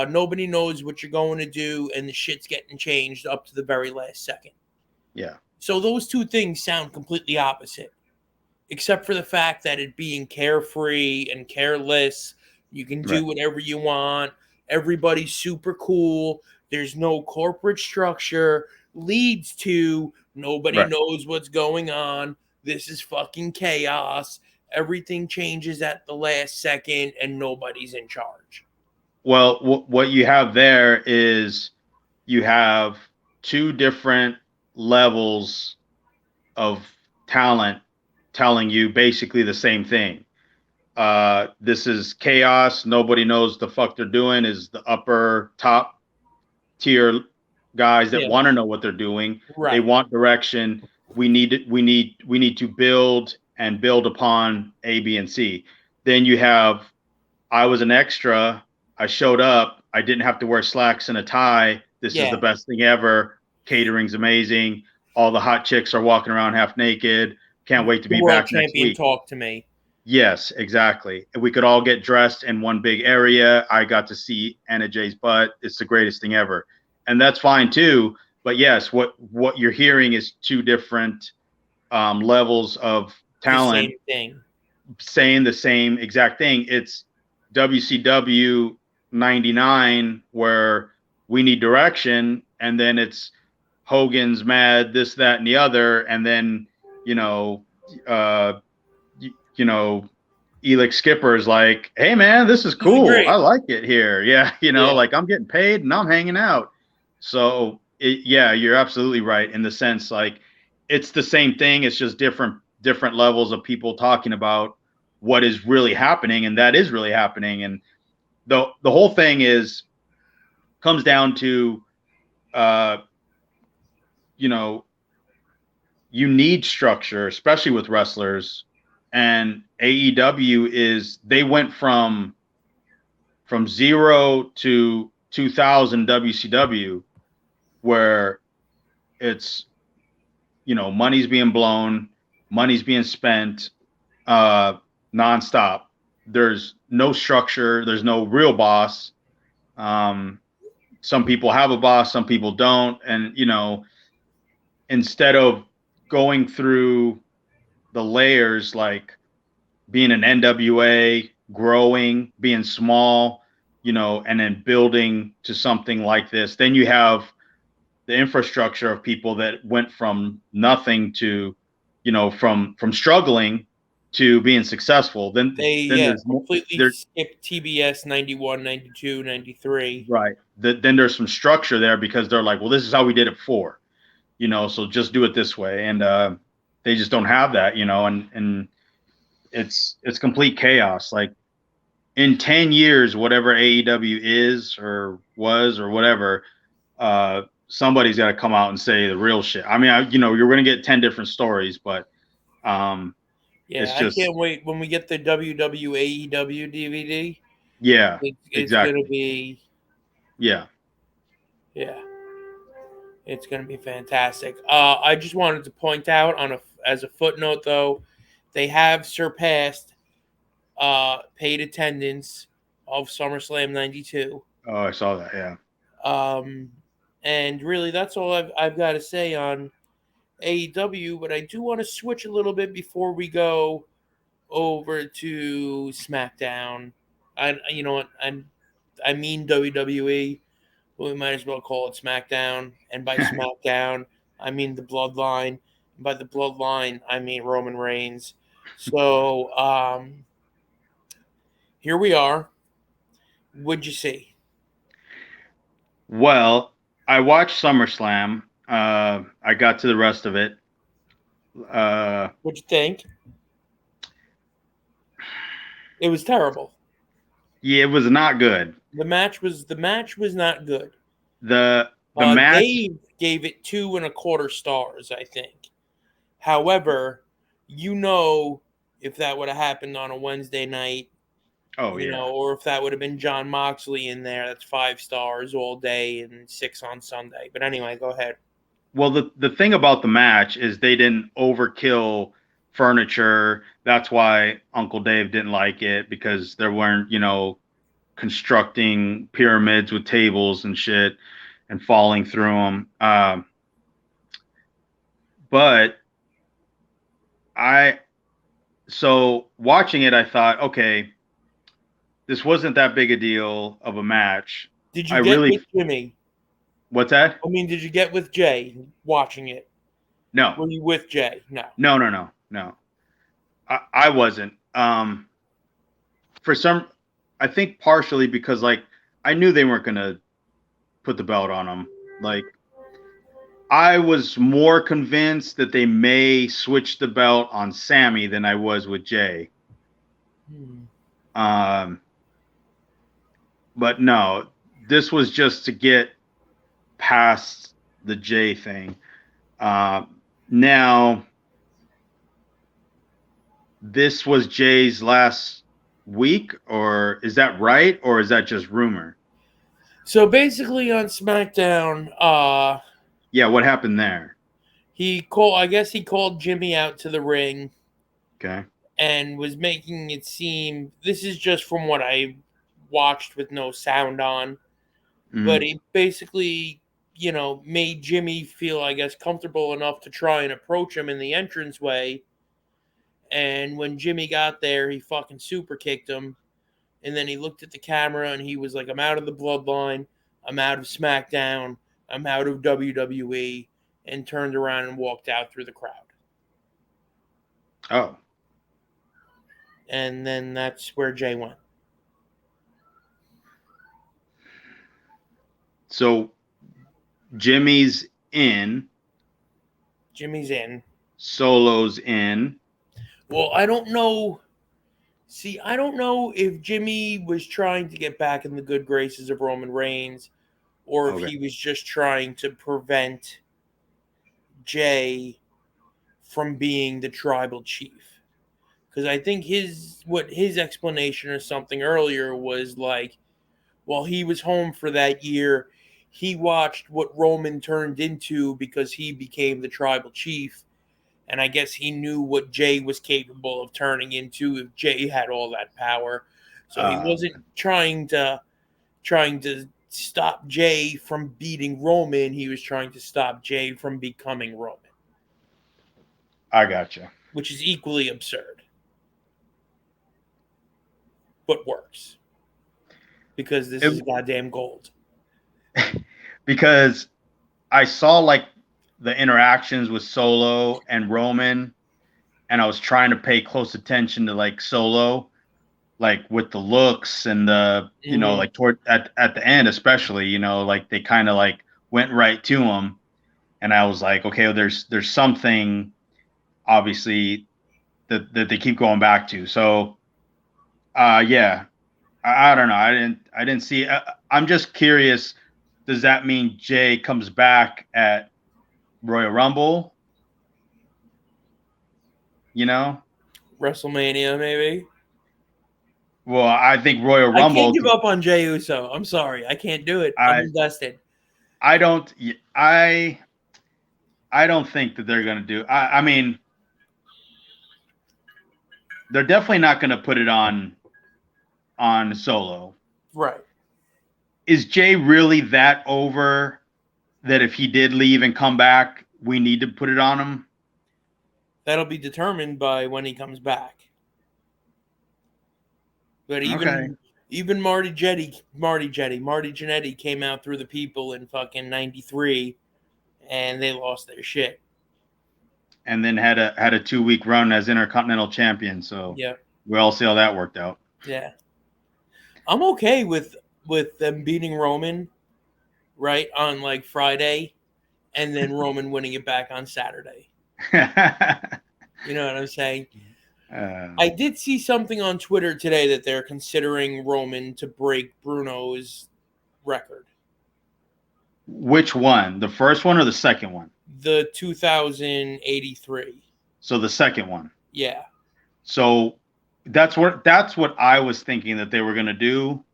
nobody knows what you're going to do, and the shit's getting changed up to the very last second. Yeah. So those two things sound completely opposite, except for the fact that it being carefree and careless, you can do whatever you want, everybody's super cool, there's no corporate structure, leads to nobody knows what's going on, this is fucking chaos, everything changes at the last second, and nobody's in charge. Well, what you have there is you have two different levels of talent telling you basically the same thing. This is chaos. Nobody knows the fuck they're doing. Is the upper top tier guys that want to know what they're doing. They want direction. We need to build and build upon A, B, and C. Then you have, I was an extra. I showed up. I didn't have to wear slacks and a tie. This is the best thing ever. Catering's amazing. All the hot chicks are walking around half naked. Can't wait to be back next week. Talk to me. Yes, exactly. We could all get dressed in one big area. I got to see Anna Jay's butt. It's the greatest thing ever. And that's fine too. But yes, what you're hearing is two different levels of talent saying the same exact thing. It's WCW 99 where we need direction, and then it's Hogan's mad, this, that, and the other, and then Elix Skipper's like, hey man, this is cool. I like it here. Yeah, like I'm getting paid and I'm hanging out. So you're absolutely right in the sense like it's the same thing. It's just different levels of people talking about what is really happening, and that is really happening. And the whole thing comes down to you need structure, especially with wrestlers. And AEW they went from 0 to 2000 WCW, where it's, money's being blown, money's being spent nonstop. There's no structure. There's no real boss. Some people have a boss, some people don't. And, instead of going through the layers, like being an NWA, growing, being small, and then building to something like this, then you have the infrastructure of people that went from nothing to, from struggling to being successful. Then there's more completely there. skipped TBS 91, 92, 93. Right. Then there's some structure there because they're like, well, this is how we did it before, so just do it this way. And they just don't have that, and it's complete chaos. Like in 10 years, whatever AEW is or was or whatever, somebody's got to come out and say the real shit. I mean, you're going to get 10 different stories, but it's I just, can't wait when we get the AEW DVD. yeah, It's going to exactly. be, Yeah. yeah, it's going to be fantastic. I just wanted to point out as a footnote, though, they have surpassed paid attendance of SummerSlam 92. Oh, I saw that. Yeah. And really, that's all I've got to say on AEW. But I do want to switch a little bit before we go over to SmackDown. You know what? I mean WWE, but we might as well call it SmackDown. And by SmackDown, I mean the Bloodline. And by the Bloodline, I mean Roman Reigns. So here we are. What'd you see? Well, I watched SummerSlam. I got to the rest of it. What'd you think? It was terrible. Yeah, it was not good. The match was not good. The match. Dave gave it 2.25 stars, I think. However, if that would have happened on a Wednesday night, Oh yeah. or if that would have been John Moxley in there, that's 5 stars all day and 6 on Sunday. But anyway, go ahead. Well, the thing about the match is they didn't overkill furniture. That's why Uncle Dave didn't like it, because there weren't, constructing pyramids with tables and shit and falling through them. But so watching it, I thought, okay, this wasn't that big a deal of a match. Did you get with Jimmy? What's that? I mean, did you get with Jay watching it? No. Were you with Jay? No. No. I wasn't. I think partially because I knew they weren't gonna put the belt on him. I was more convinced that they may switch the belt on Sammy than I was with Jay. But no, this was just to get past the Jay thing. Now, this was Jay's last week, or is that right, or is that just rumor? So basically on SmackDown, yeah, what happened there? I guess he called Jimmy out to the ring. Okay. And was making it seem, this is just from what I watched with no sound on, but he basically, made Jimmy feel, I guess, comfortable enough to try and approach him in the entranceway. And when Jimmy got there, he fucking super kicked him. And then he looked at the camera and he was like, I'm out of the Bloodline. I'm out of SmackDown. I'm out of WWE. And turned around and walked out through the crowd. Oh. And then that's where Jay went. So Jimmy's in. Solo's in. Well, I don't know. See, I don't know if Jimmy was trying to get back in the good graces of Roman Reigns, or if he was just trying to prevent Jay from being the tribal chief. Because I think his explanation or something earlier was like, while he was home for that year, he watched what Roman turned into because he became the tribal chief. And I guess he knew what Jay was capable of turning into if Jay had all that power. So he wasn't trying to stop Jay from beating Roman. He was trying to stop Jay from becoming Roman. I gotcha. Which is equally absurd. But works. Because this is goddamn gold. Because I saw like the interactions with Solo and Roman, and I was trying to pay close attention to like Solo, like with the looks and the like toward at the end especially, like they kind of like went right to him, and I was like, okay, well, there's something obviously that they keep going back to. So yeah, I don't know. I didn't see. I'm just curious. Does that mean Jay comes back at Royal Rumble? WrestleMania, maybe. Well, I think Royal I can't Rumble. give up on Jey Uso. I'm sorry, I can't do it. I'm I invested. I don't I don't think that they're gonna do. I mean, they're definitely not gonna put it on Solo. Right. Is Jay really that over that if he did leave and come back, we need to put it on him? That'll be determined by when he comes back. But even Marty Jannetty came out through the people in fucking '93, and they lost their shit. And then had a 2-week run as Intercontinental Champion. So yeah, we all see how that worked out. Yeah, I'm okay with them beating Roman, right, on like Friday, and then Roman winning it back on Saturday. You know what I'm saying? I did see something on Twitter today that they're considering Roman to break Bruno's record. Which one? The first one or the second one? The 2083. So the second one. Yeah. So that's what I was thinking that they were going to do,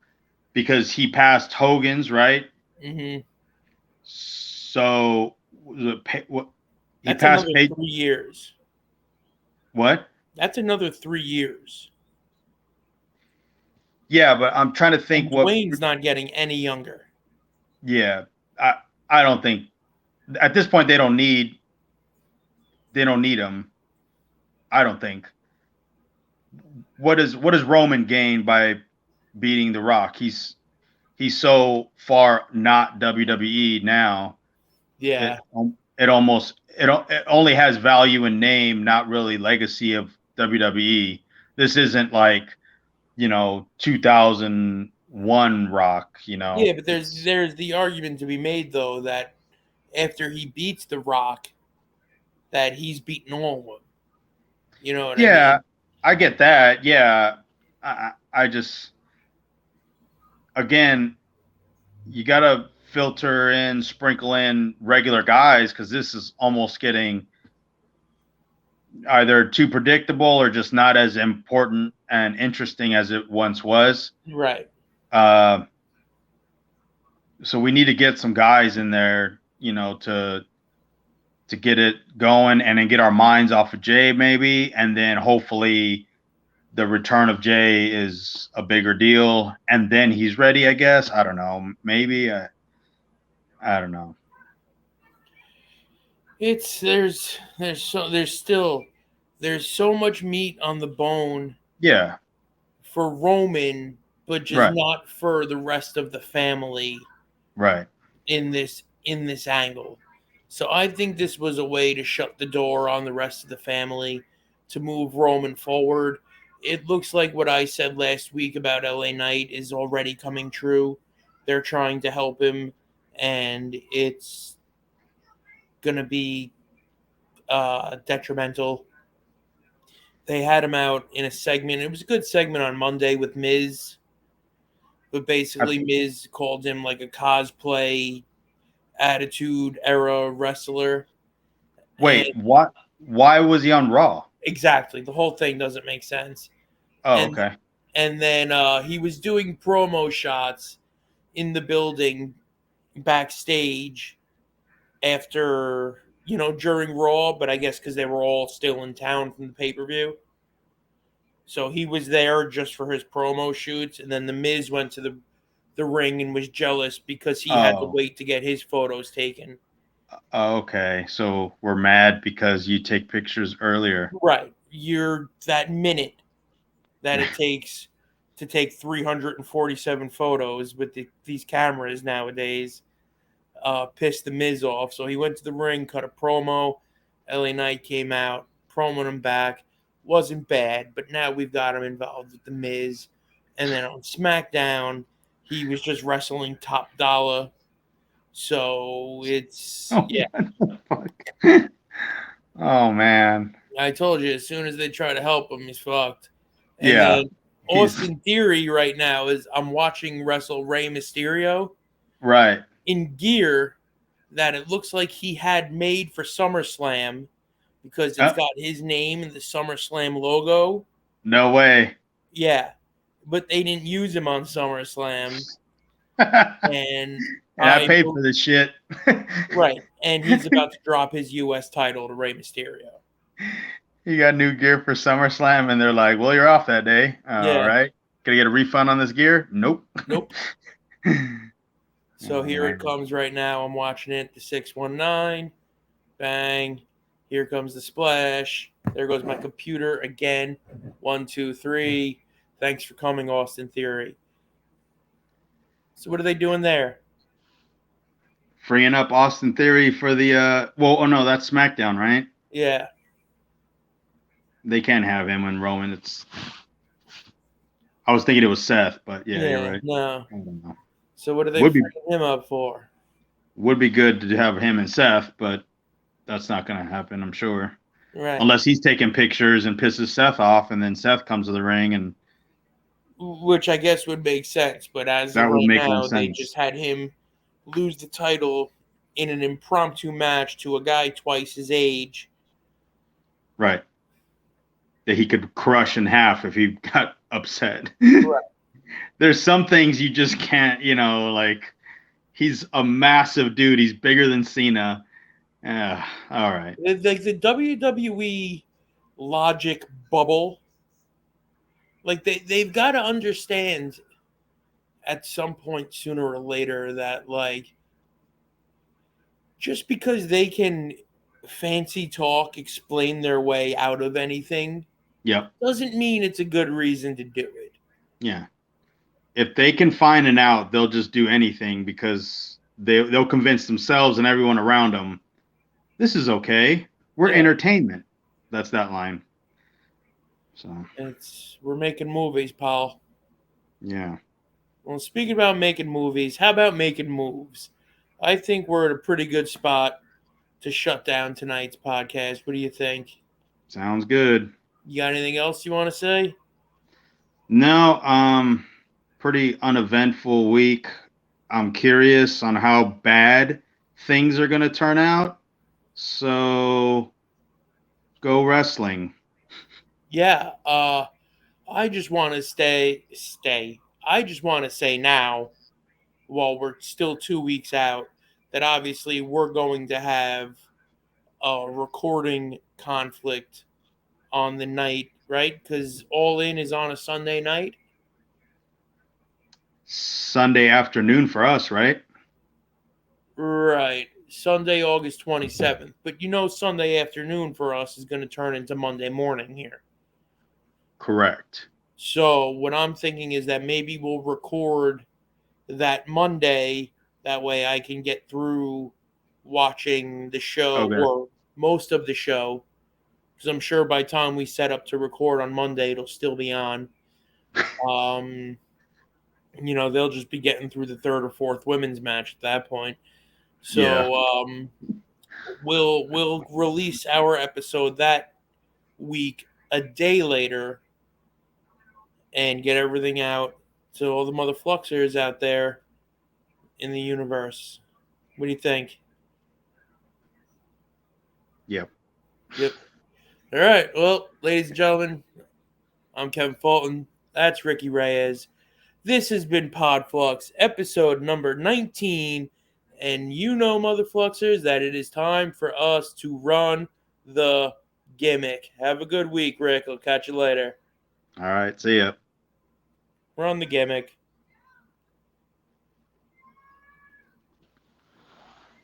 because he passed Hogan's, right? Mm-hmm. So he that's passed another 3 years. What? That's another 3 years. Yeah, but I'm trying to think and Dwayne's not getting any younger. Yeah, I don't think at this point they don't need him. I don't think. What does Roman gain by beating The Rock? He's so far not WWE now. Yeah. It only has value in name, not really legacy of WWE. This isn't like 2001 Rock. Yeah, but there's the argument to be made though that after he beats The Rock, that he's beaten all of them. You know what I mean? I get that. Yeah, I just, again, you gotta sprinkle in regular guys, because this is almost getting either too predictable or just not as important and interesting as it once was. Right. So we need to get some guys in there, to get it going, and then get our minds off of Jay maybe, and then hopefully the return of Jay is a bigger deal, and then he's ready, I guess. I don't know. Maybe I don't know. There's so much meat on the bone. Yeah. For Roman, but just not for the rest of the family. Right. In this angle. So I think this was a way to shut the door on the rest of the family, to move Roman forward. It looks like what I said last week about LA Knight is already coming true. They're trying to help him, and it's going to be detrimental. They had him out in a segment. It was a good segment on Monday with Miz. But basically, Miz called him like a cosplay attitude era wrestler. Wait, what? Why was he on Raw? Exactly. The whole thing doesn't make sense. Okay. And then he was doing promo shots in the building backstage after, during Raw, but I guess because they were all still in town from the pay-per-view. So he was there just for his promo shoots, and then the Miz went to the ring and was jealous because he had to wait to get his photos taken. Okay, so we're mad because you take pictures earlier. Right. You're that minute that it takes to take 347 photos with these cameras nowadays. pissed the Miz off. So he went to the ring, cut a promo. LA Knight came out, promoed him back. Wasn't bad, but now we've got him involved with the Miz. And then on SmackDown, he was just wrestling Top Dollar. So it's, yeah. What the fuck? Oh, man. I told you, as soon as they try to help him, he's fucked. And Yeah. then Austin Theory right now is, I'm watching wrestle Rey Mysterio Right. in gear that it looks like he had made for SummerSlam because it's got his name and the SummerSlam logo. No way. Yeah. But they didn't use him on SummerSlam. And I paid for this shit. Right. And he's about to drop his U.S. title to Rey Mysterio. He got new gear for SummerSlam, and they're like, well, you're off that day. Yeah. All right. Gonna get a refund on this gear? Nope. So here it comes right now. I'm watching it. The 619. Bang. Here comes the splash. There goes my computer again. 1, 2, 3. Thanks for coming, Austin Theory. So what are they doing there? Freeing up Austin Theory for the no, that's SmackDown, right? Yeah. They can't have him when Roman. I was thinking it was Seth, but yeah, you're right. No. I don't know. So what are they freeing him up for? Would be good to have him and Seth, but that's not going to happen, I'm sure. Right. Unless he's taking pictures and pisses Seth off, and then Seth comes to the ring and. Which I guess would make sense, but as of right now, they just had him lose the title in an impromptu match to a guy twice his age. Right. That he could crush in half if he got upset. Right. There's some things you just can't, like he's a massive dude. He's bigger than Cena. All right. Like the WWE logic bubble. Like they've got to understand at some point sooner or later that like just because they can fancy talk, explain their way out of anything, doesn't mean it's a good reason to do it. Yeah. If they can find an out, they'll just do anything because they'll convince themselves and everyone around them, this is okay. We're entertainment. That's that line. So we're making movies, Paul. Yeah. Well, speaking about making movies, how about making moves? I think we're at a pretty good spot to shut down tonight's podcast. What do you think? Sounds good. You got anything else you want to say? No, pretty uneventful week. I'm curious on how bad things are going to turn out. So go wrestling. Yeah, I just want to stay. I just want to say now, while we're still 2 weeks out, that obviously we're going to have a recording conflict on the night, right? Because All In is on a Sunday night. Sunday afternoon for us, right? Right. Sunday, August 27th. But Sunday afternoon for us is going to turn into Monday morning here. Correct. So what I'm thinking is that maybe we'll record that Monday. That way I can get through watching the show or most of the show. Because I'm sure by the time we set up to record on Monday, it'll still be on. They'll just be getting through the third or fourth women's match at that point. So we'll release our episode that week a day later and get everything out to all the motherfluxers out there in the universe. What do you think? Yep. All right. Well, ladies and gentlemen, I'm Kevin Fulton. That's Ricky Reyes. This has been Podfluxxx, episode number 19. And motherfluxers, that it is time for us to run the gimmick. Have a good week, Rick. I'll catch you later. All right. See ya. Run the gimmick.